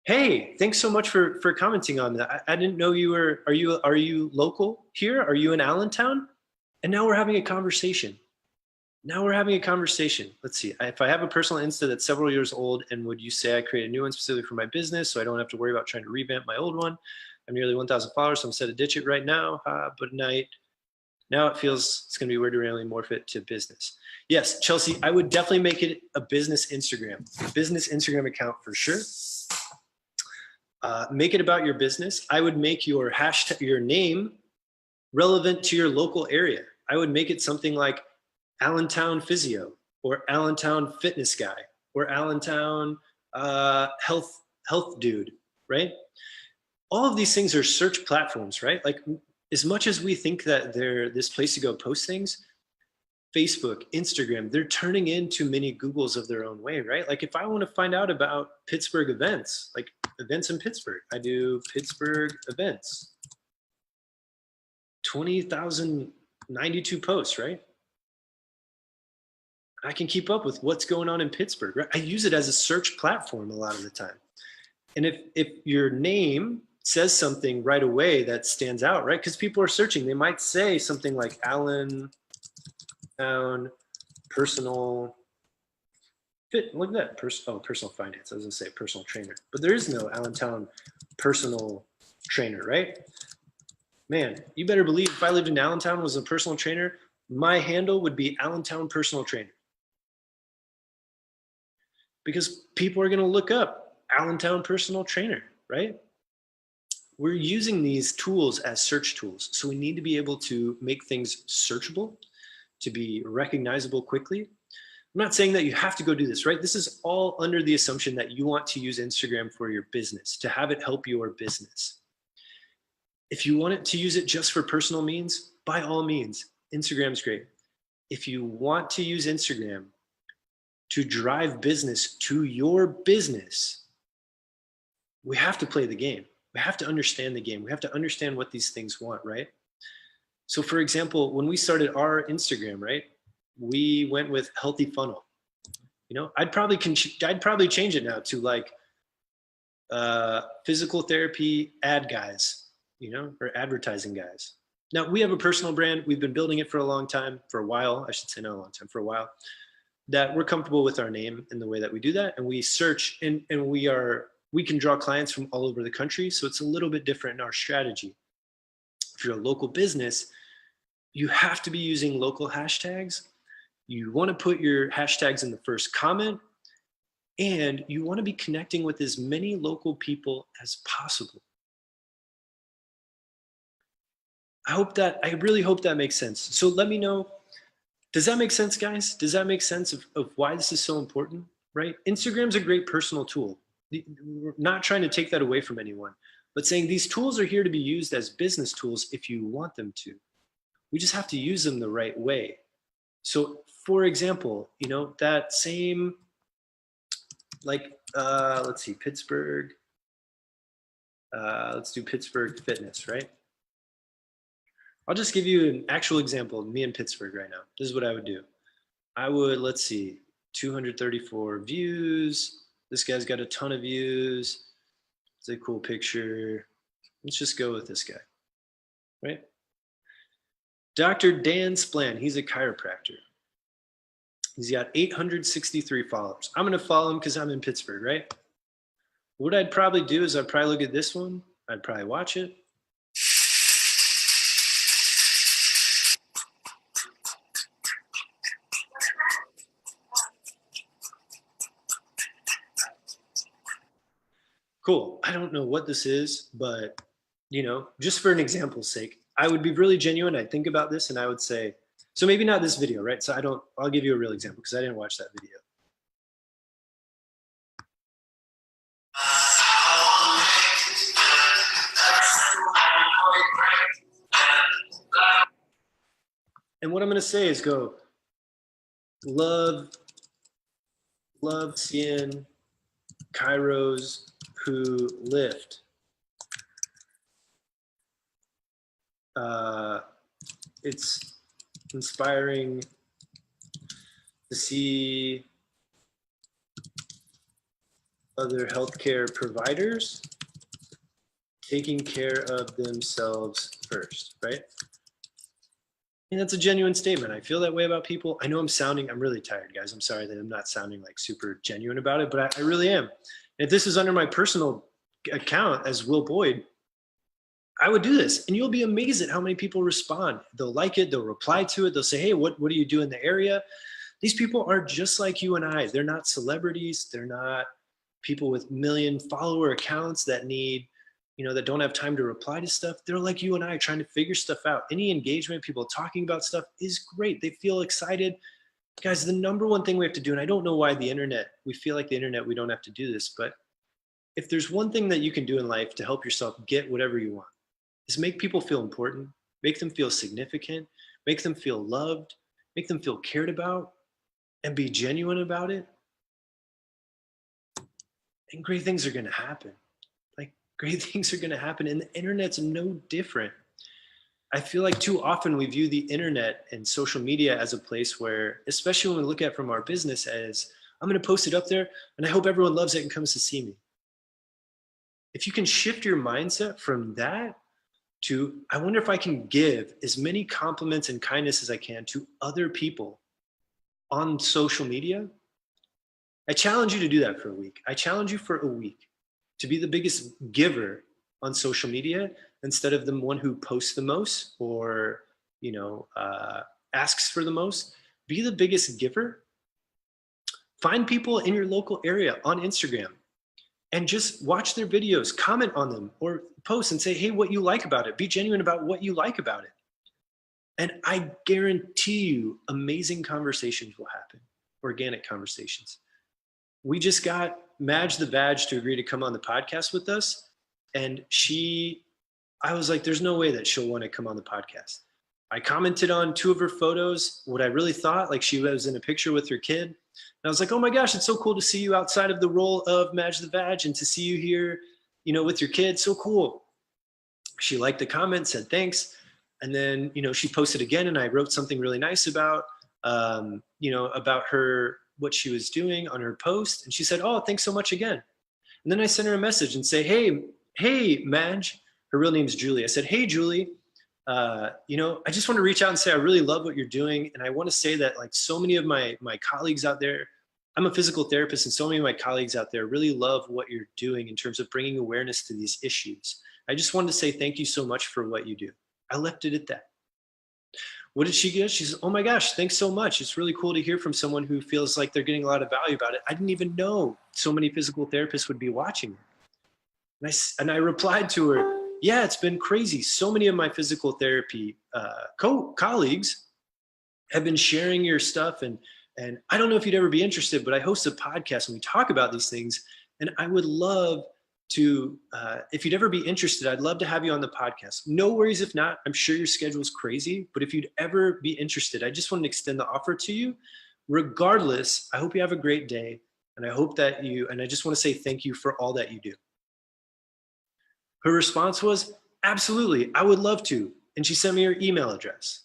hey, thanks so much for commenting on that. I didn't know you were, are you local here? Are you in Allentown? And now we're having a conversation. Now we're having a conversation. Let's see. If I have a personal Insta that's several years old, and would you say I create a new one specifically for my business so I don't have to worry about trying to revamp my old one? I'm nearly 1,000 followers, so I'm set to ditch it right now. But now it feels it's going to be weird to really morph it to business. Yes, Chelsea, I would definitely make it a business Instagram account for sure. Make it about your business. I would make your hashtag, your name, relevant to your local area. I would make it something like Allentown Physio, or Allentown Fitness Guy, or Allentown health Dude, right? All of these things are search platforms, right? Like, as much as we think that they're this place to go post things, Facebook, Instagram, they're turning into mini Googles of their own way, right? Like, if I want to find out about Pittsburgh events, like events in Pittsburgh, I do Pittsburgh events. 20,092 posts, right? I can keep up with what's going on in Pittsburgh, right? I use it as a search platform a lot of the time. And if your name says something right away that stands out, right? Because people are searching, they might say something like Allentown personal fit. Look at that, personal finance. I was gonna say personal trainer, but there is no Allentown personal trainer, right? Man, you better believe if I lived in Allentown, was a personal trainer, my handle would be Allentown personal trainer. Because people are gonna look up Allentown personal trainer, right? We're using these tools as search tools. So we need to be able to make things searchable, to be recognizable quickly. I'm not saying that you have to go do this, right? This is all under the assumption that you want to use Instagram for your business, to have it help your business. If you want it to use it just for personal means, by all means, Instagram's great. If you want to use Instagram to drive business to your business, we have to play the game. We have to understand the game. We have to understand what these things want, right? So for example, when we started our Instagram, right, we went with Healthy Funnel. You know, I'd probably change it now to like physical therapy ad guys, you know, or advertising guys. Now we have a personal brand. We've been building it for a long time, for a while. I should say not a long time, for a while. That we're comfortable with our name and the way that we do that, and we search and we can draw clients from all over the country. So it's a little bit different in our strategy. If you're a local business, you have to be using local hashtags. You want to put your hashtags in the first comment, and you want to be connecting with as many local people as possible. I really hope that makes sense. So let me know, does that make sense, guys? Does that make sense of why this is so important, right? Instagram's a great personal tool. We're not trying to take that away from anyone, but saying these tools are here to be used as business tools if you want them to. We just have to use them the right way. So for example, you know, that same, like, let's see, Pittsburgh, let's do Pittsburgh fitness, right? I'll just give you an actual example of me in Pittsburgh right now. This is what I would do. I would, let's see, 234 views. This guy's got a ton of views. It's a cool picture. Let's just go with this guy, right? Dr. Dan Splan, he's a chiropractor. He's got 863 followers. I'm gonna follow him because I'm in Pittsburgh, right? What I'd probably do is I'd probably look at this one. I'd probably watch it. Cool. I don't know what this is, but you know, just for an example's sake, I would be really genuine. I'd think about this and I would say, so maybe not this video, right? So I'll give you a real example because I didn't watch that video. And what I'm going to say is go, love seeing chiros who lift. It's inspiring to see other healthcare providers taking care of themselves first, right? And that's a genuine statement. I feel that way about people. I know I'm really tired, guys. I'm sorry that I'm not sounding like super genuine about it, but I really am. If this is under my personal account as Will Boyd, I would do this, and you'll be amazed at how many people respond. They'll like it, they'll reply to it, they'll say, hey, what do you do in the area? These people are just like you and I. They're not celebrities, they're not people with million follower accounts that need, that don't have time to reply to stuff. They're like you and I, trying to figure stuff out. Any engagement, people talking about stuff is great. They feel excited. Guys, the number one thing we have to do, and I don't know why we feel like the internet, we don't have to do this, but if there's one thing that you can do in life to help yourself get whatever you want, is make people feel important, make them feel significant, make them feel loved, make them feel cared about, and be genuine about it. And great things are going to happen. Like, great things are going to happen. And the internet's no different. I feel like too often we view the internet and social media as a place where, especially when we look at from our business, as I'm going to post it up there and I hope everyone loves it and comes to see me. If you can shift your mindset from that to, I wonder if I can give as many compliments and kindness as I can to other people on social media, I challenge you to do that for a week. I challenge you for a week to be the biggest giver on social media instead of the one who posts the most or, asks for the most. Be the biggest giver. Find people in your local area on Instagram and just watch their videos, comment on them, or post and say, hey, what you like about it. Be genuine about what you like about it. And I guarantee you amazing conversations will happen, organic conversations. We just got Madge the Badge to agree to come on the podcast with us. And I was like, there's no way that she'll want to come on the podcast. I commented on 2 of her photos, what I really thought, like she was in a picture with her kid. And I was like, oh my gosh, it's so cool to see you outside of the role of Madge the Badge and to see you here, with your kid. So cool. She liked the comment, said thanks. And then, she posted again and I wrote something really nice about, about her, what she was doing on her post. And she said, oh, thanks so much again. And then I sent her a message and say, hey, Madge, her real name's Julie. I said, hey, Julie, I just want to reach out and say, I really love what you're doing. And I want to say that like so many of my colleagues out there, I'm a physical therapist and so many of my colleagues out there really love what you're doing in terms of bringing awareness to these issues. I just wanted to say thank you so much for what you do. I left it at that. What did she get? She says, oh my gosh, thanks so much. It's really cool to hear from someone who feels like they're getting a lot of value about it. I didn't even know so many physical therapists would be watching. And I replied to her, yeah, it's been crazy. So many of my physical therapy colleagues have been sharing your stuff. And I don't know if you'd ever be interested, but I host a podcast and we talk about these things. And I would love to, if you'd ever be interested, I'd love to have you on the podcast. No worries if not. I'm sure your schedule is crazy, but if you'd ever be interested, I just want to extend the offer to you. Regardless, I hope you have a great day. And I hope that and I just want to say thank you for all that you do. Her response was, absolutely, I would love to. And she sent me her email address.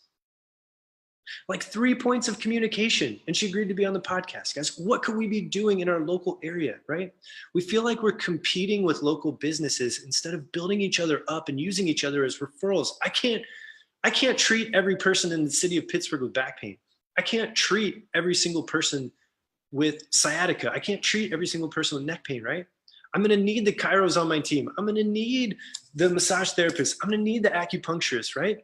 Like 3 points of communication, and she agreed to be on the podcast. Guys, what could we be doing in our local area, right? We feel like we're competing with local businesses instead of building each other up and using each other as referrals. I can't treat every person in the city of Pittsburgh with back pain. I can't treat every single person with sciatica. I can't treat every single person with neck pain, right? I'm going to need the chiros on my team. I'm going to need the massage therapist. I'm going to need the acupuncturist, right?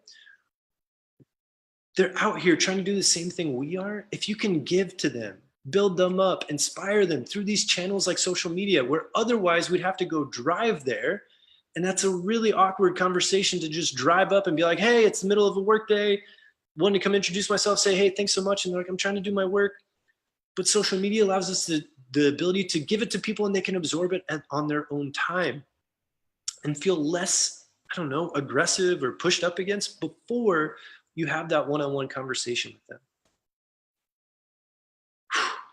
They're out here trying to do the same thing we are. If you can give to them, build them up, inspire them through these channels like social media, where otherwise we'd have to go drive there. And that's a really awkward conversation to just drive up and be like, hey, it's the middle of a work day. Wanted to come introduce myself, say, hey, thanks so much. And they're like, I'm trying to do my work. But social media allows us the ability to give it to people and they can absorb it on their own time and feel less, aggressive or pushed up against before you have that one-on-one conversation with them.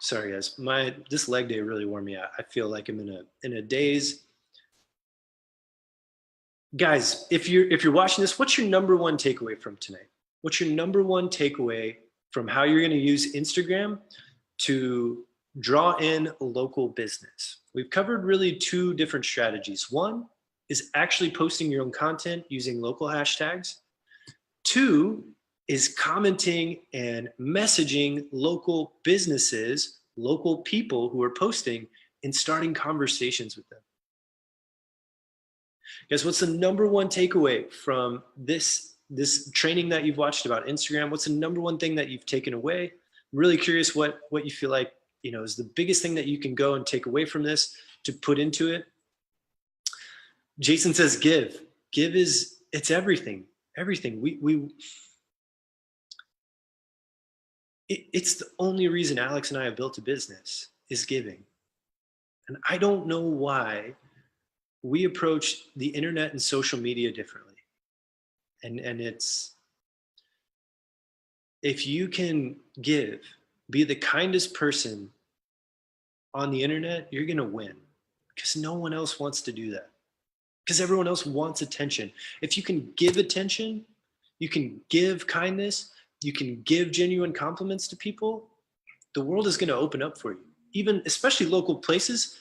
Sorry guys, this leg day really wore me out. I feel like I'm in a daze. Guys, if you're watching this, what's your number one takeaway from tonight? What's your number one takeaway from how you're going to use Instagram to draw in local business? We've covered really 2 different strategies. One is actually posting your own content using local hashtags. 2 is commenting and messaging local businesses, local people who are posting, and starting conversations with them. Guys, what's the number one takeaway from this training that you've watched about Instagram? What's the number one thing that you've taken away? I'm really curious what you feel like, is the biggest thing that you can go and take away from this to put into it. Jason says give. Give it's everything. Everything. It's the only reason Alex and I have built a business is giving. And I don't know why we approach the internet and social media differently. And it's, if you can give, be the kindest person on the internet, you're going to win, because no one else wants to do that, because everyone else wants attention. If you can give attention, you can give kindness, you can give genuine compliments to people, the world is going to open up for you. Even, especially local places,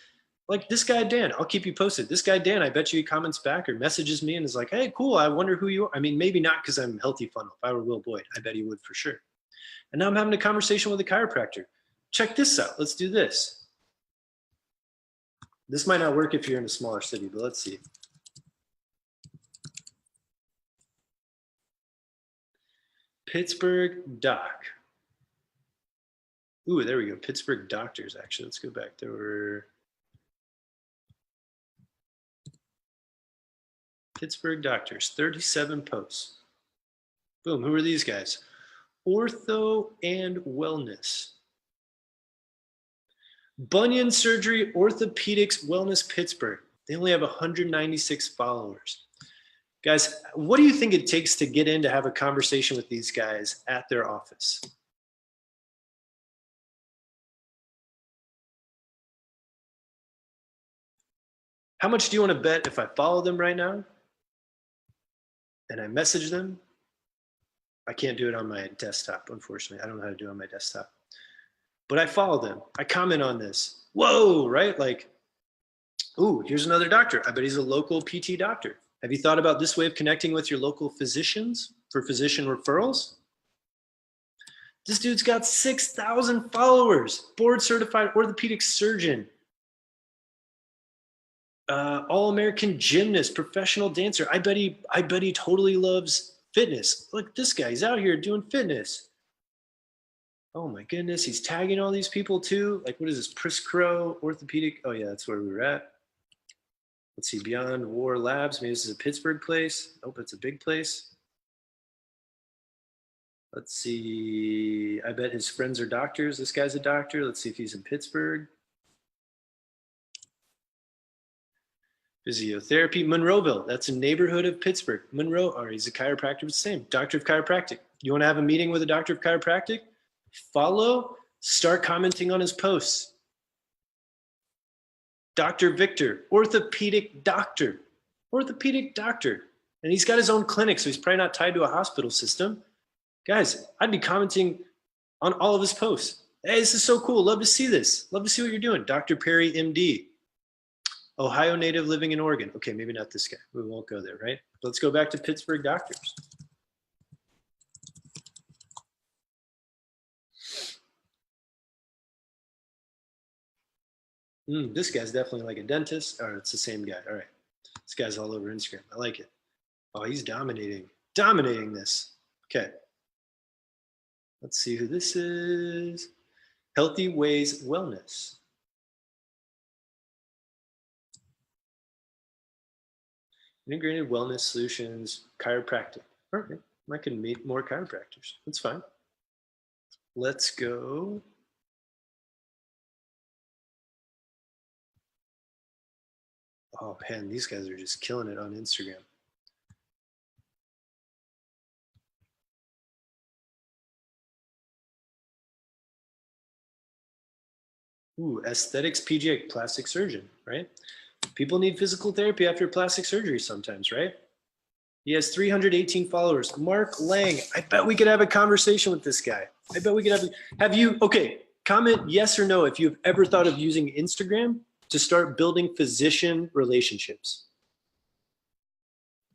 like this guy, Dan, I'll keep you posted. This guy, Dan, I bet you he comments back or messages me and is like, hey, cool, I wonder who you are. I mean, maybe not because I'm Healthy Funnel. If I were Will Boyd, I bet he would for sure. And now I'm having a conversation with a chiropractor. Check this out. Let's do this. This might not work if you're in a smaller city, but let's see. Pittsburgh Doc. Ooh, there we go. Pittsburgh Doctors, actually. Let's go back. There were Pittsburgh Doctors, 37 posts. Boom, who are these guys? Ortho and Wellness. Bunion Surgery, Orthopedics, Wellness, Pittsburgh. They only have 196 followers. Guys, what do you think it takes to get in to have a conversation with these guys at their office? How much do you want to bet if I follow them right now and I message them? I can't do it on my desktop, unfortunately. I don't know how to do it on my desktop. But I follow them. I comment on this. Whoa, right? Like, ooh, here's another doctor. I bet he's a local PT doctor. Have you thought about this way of connecting with your local physicians for physician referrals? This dude's got 6,000 followers, board certified orthopedic surgeon, all-American gymnast, professional dancer. I bet he totally loves fitness. Look, this guy, he's out here doing fitness. Oh my goodness, he's tagging all these people too. Like, what is this? Priscro Orthopedic. Oh yeah, that's where we were at. Let's see, Beyond War Labs. Maybe this is a Pittsburgh place. Nope, it's a big place. Let's see. I bet his friends are doctors. This guy's a doctor. Let's see if he's in Pittsburgh. Physiotherapy, Monroeville. That's a neighborhood of Pittsburgh. Monroe, or he's a chiropractor, the same. Doctor of chiropractic. You want to have a meeting with a doctor of chiropractic? Follow, start commenting on his posts. Dr. Victor, orthopedic doctor. And he's got his own clinic, so he's probably not tied to a hospital system. Guys, I'd be commenting on all of his posts. Hey, this is so cool. Love to see this. Love to see what you're doing. Dr. Perry, MD. Ohio native living in Oregon. Okay, maybe not this guy. We won't go there, right? Let's go back to Pittsburgh Doctors. This guy's definitely like a dentist. Or it's the same guy. All right. This guy's all over Instagram. I like it. Oh, he's dominating this. Okay. Let's see who this is. Healthy Ways Wellness. Integrated Wellness Solutions, chiropractic. Okay, I can meet more chiropractors. That's fine. Let's go. Oh man, these guys are just killing it on Instagram. Ooh, aesthetics PGA, plastic surgeon, right? People need physical therapy after plastic surgery sometimes, right? He has 318 followers. Mark Lang, I bet we could have a conversation with this guy. I bet we could have you, okay, comment yes or no if you've ever thought of using Instagram to start building physician relationships.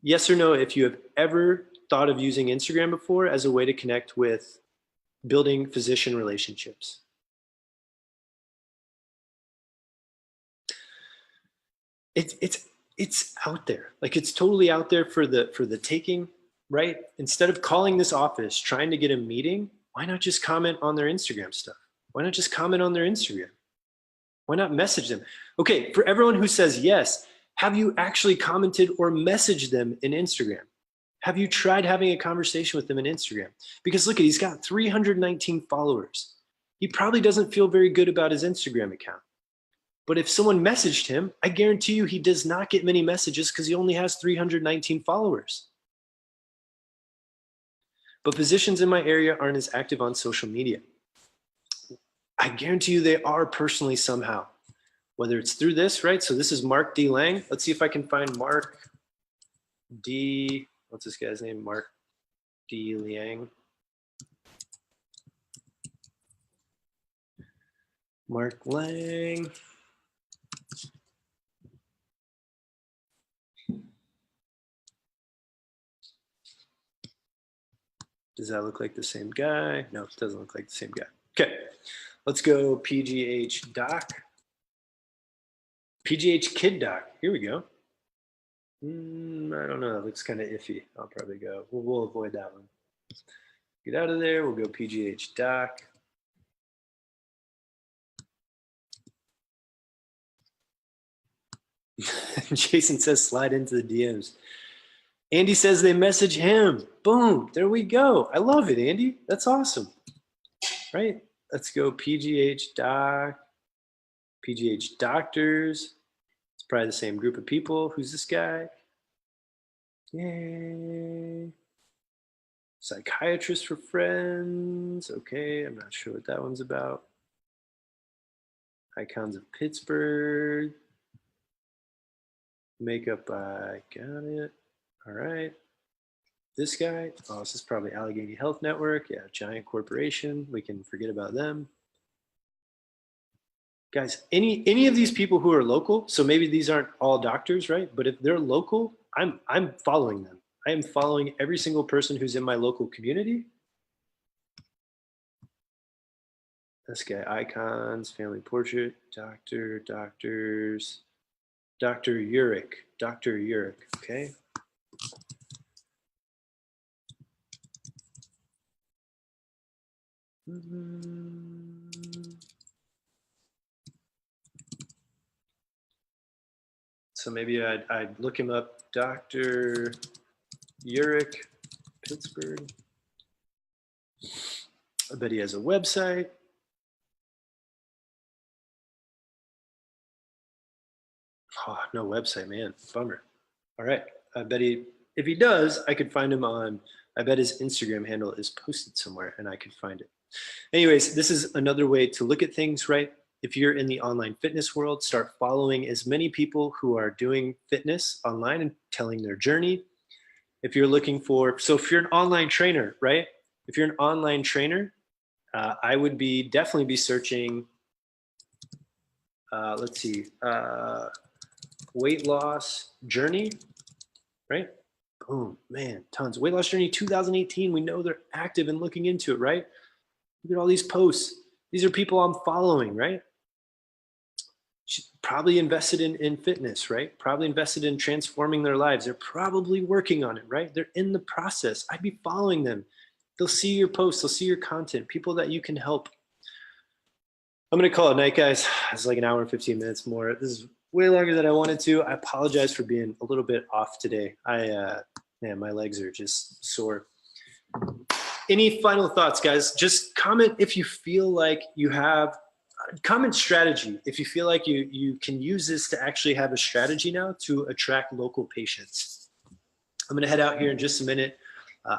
Yes or no if you have ever thought of using Instagram before as a way to connect with building physician relationships? It's out there. Like, it's totally out there for the taking, right? Instead of calling this office, trying to get a meeting, why not just comment on their Instagram stuff? Why not just comment on their Instagram? Why not message them? Okay, for everyone who says yes, have you actually commented or messaged them in Instagram? Have you tried having a conversation with them in Instagram? Because look, he's got 319 followers. He probably doesn't feel very good about his Instagram account. But if someone messaged him, I guarantee you he does not get many messages because he only has 319 followers. But physicians in my area aren't as active on social media. I guarantee you they are personally somehow, whether it's through this, right? So this is Mark D. Lang. Let's see if I can find Mark D. What's this guy's name? Mark D. Liang. Mark Lang. Does that look like the same guy? No, it doesn't look like the same guy. Okay, let's go PGH Doc. PGH Kid Doc. Here we go. I don't know. It looks kind of iffy. I'll probably go. We'll avoid that one. Get out of there. We'll go PGH Doc. Jason says slide into the DMs. Andy says they message him. Boom. There we go. I love it, Andy. That's awesome. Right? Let's go PGH Doc. PGH Doctors. It's probably the same group of people. Who's this guy? Yay. Psychiatrist for Friends. Okay, I'm not sure what that one's about. Icons of Pittsburgh. Makeup by, got it. All right. This guy, oh, this is probably Allegheny Health Network. Yeah, giant corporation. We can forget about them. Guys, any of these people who are local, so maybe these aren't all doctors, right? But if they're local, I'm following them. I am following every single person who's in my local community. This guy, icons, family portrait, doctors, Dr. Urich, okay. So maybe I'd look him up, Dr. Urich, Pittsburgh. I bet he has a website. Oh, no website, man, bummer. All right, I bet if he does, I could find him on, I bet his Instagram handle is posted somewhere and I could find it. Anyways, this is another way to look at things, right? If you're in the online fitness world, start following as many people who are doing fitness online and telling their journey. If you're looking for, so if you're an online trainer, right? If you're an online trainer, I would definitely be searching, let's see, weight loss journey, right? Boom, man, tons. Weight loss journey 2018. We know they're active and looking into it, right? Look at all these posts. These are people I'm following, right? Probably invested in fitness, right? Probably invested in transforming their lives. They're probably working on it, right? They're in the process. I'd be following them. They'll see your posts. They'll see your content, people that you can help. I'm going to call it night, guys. It's like an hour and 15 minutes more. This is way longer than I wanted to. I apologize for being a little bit off today. Man, my legs are just sore. Any final thoughts, guys? Just comment if you feel like you have, comment strategy. If you feel like you can use this to actually have a strategy now to attract local patients. I'm going to head out here in just a minute.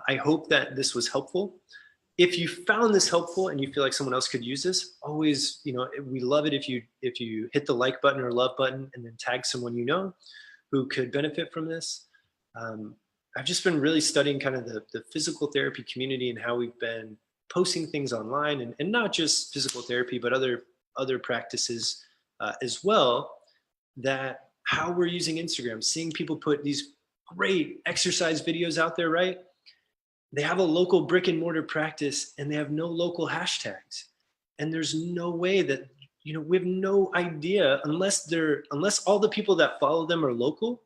I hope that this was helpful. If you found this helpful and you feel like someone else could use this, always, we love it if you hit the like button or love button and then tag someone you know who could benefit from this. I've just been really studying kind of the physical therapy community and how we've been posting things online and not just physical therapy, but other practices as well, that how we're using Instagram, seeing people put these great exercise videos out there, right? They have a local brick and mortar practice and they have no local hashtags. And there's no way that, we have no idea unless all the people that follow them are local.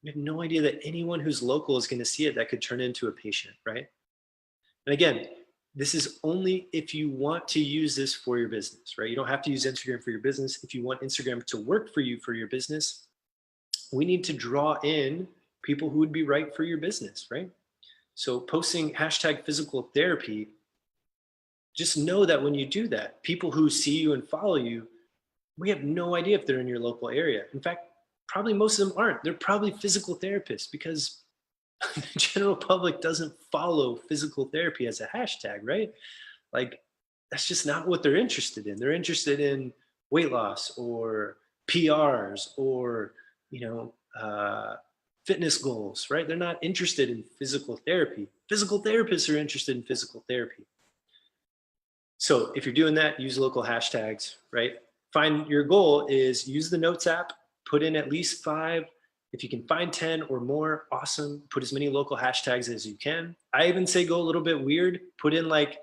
We have no idea that anyone who's local is going to see it that could turn into a patient, right? And again, this is only if you want to use this for your business, right? You don't have to use Instagram for your business. If you want Instagram to work for you for your business, we need to draw in people who would be right for your business, right? So posting hashtag physical therapy, just know that when you do that, people who see you and follow you, we have no idea if they're in your local area. In fact, probably most of them aren't. They're probably physical therapists because the general public doesn't follow physical therapy as a hashtag, right? Like, that's just not what they're interested in. They're interested in weight loss or PRs or, fitness goals, right? They're not interested in physical therapy. Physical therapists are interested in physical therapy. So if you're doing that, use local hashtags, right? Find your goal is use the Notes app, put in at least 5. If you can find 10 or more, awesome. Put as many local hashtags as you can. I even say go a little bit weird. Put in like,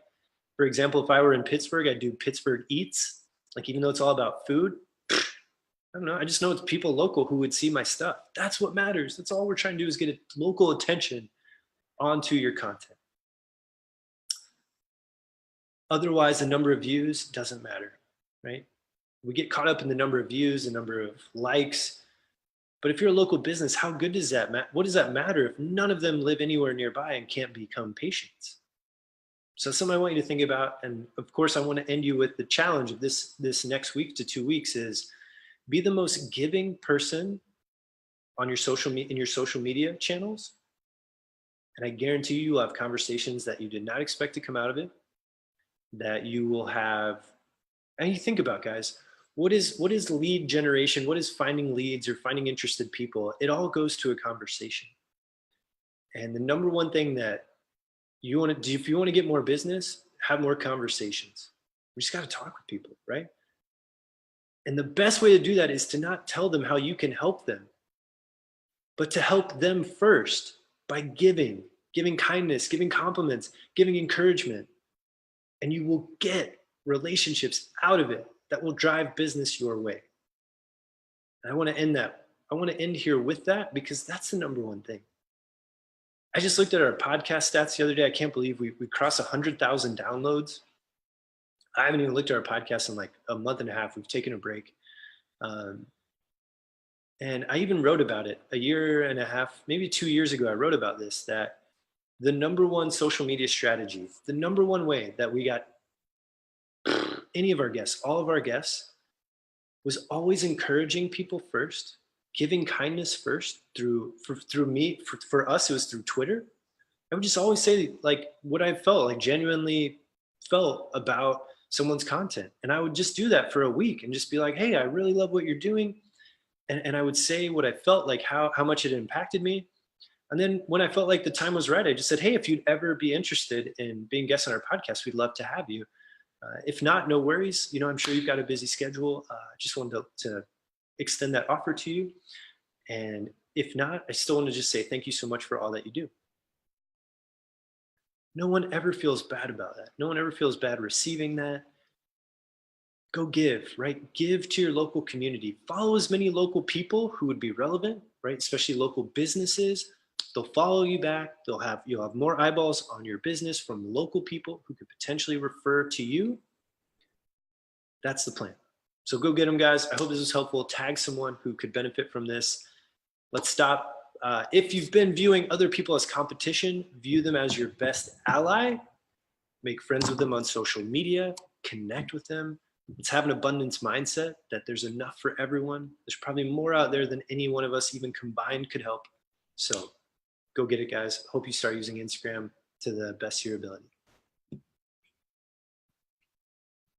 for example, if I were in Pittsburgh, I'd do Pittsburgh Eats. Like, even though it's all about food, I don't know. I just know it's people local who would see my stuff. That's what matters. That's all we're trying to do is get local attention onto your content. Otherwise, the number of views doesn't matter, right? We get caught up in the number of views, the number of likes. But if you're a local business, how good does that matter? What does that matter if none of them live anywhere nearby and can't become patients? So that's something I want you to think about. And of course, I want to end you with the challenge of this next week to 2 weeks is be the most giving person on your in your social media channels. And I guarantee you will have conversations that you did not expect to come out of it, that you will have. And you think about, guys, what is lead generation? What is finding leads or finding interested people? It all goes to a conversation. And the number one thing that you want to do, if you want to get more business, have more conversations. We just got to talk with people, right? And the best way to do that is to not tell them how you can help them, but to help them first by giving kindness, giving compliments, giving encouragement. And you will get relationships out of it that will drive business your way. And I want to end that. I want to end here with that because that's the number one thing. I just looked at our podcast stats the other day. I can't believe we crossed 100,000 downloads. I haven't even looked at our podcast in like a month and a half. We've taken a break. And I even wrote about it a year and a half, maybe 2 years ago. I wrote about this, that the number one social media strategy, the number one way that we got any of our guests, all of our guests, was always encouraging people first, giving kindness first for us, it was through Twitter. I would just always say like what I felt, like genuinely felt about someone's content. And I would just do that for a week and just be like, hey, I really love what you're doing. And I would say what I felt, like how much it impacted me. And then when I felt like the time was right, I just said, hey, if you'd ever be interested in being guests on our podcast, we'd love to have you. If not, no worries. I'm sure you've got a busy schedule. I just wanted to extend that offer to you. And if not, I still want to just say thank you so much for all that you do. No one ever feels bad about that. No one ever feels bad receiving that. Go give, right? Give to your local community. Follow as many local people who would be relevant, right? Especially local businesses. They'll follow you back. You'll have more eyeballs on your business from local people who could potentially refer to you. That's the plan. So go get them, guys. I hope this was helpful. Tag someone who could benefit from this. Let's stop. If you've been viewing other people as competition, view them as your best ally. Make friends with them on social media. Connect with them. Let's have an abundance mindset that there's enough for everyone. There's probably more out there than any one of us even combined could help. So go get it, guys. Hope you start using Instagram to the best of your ability.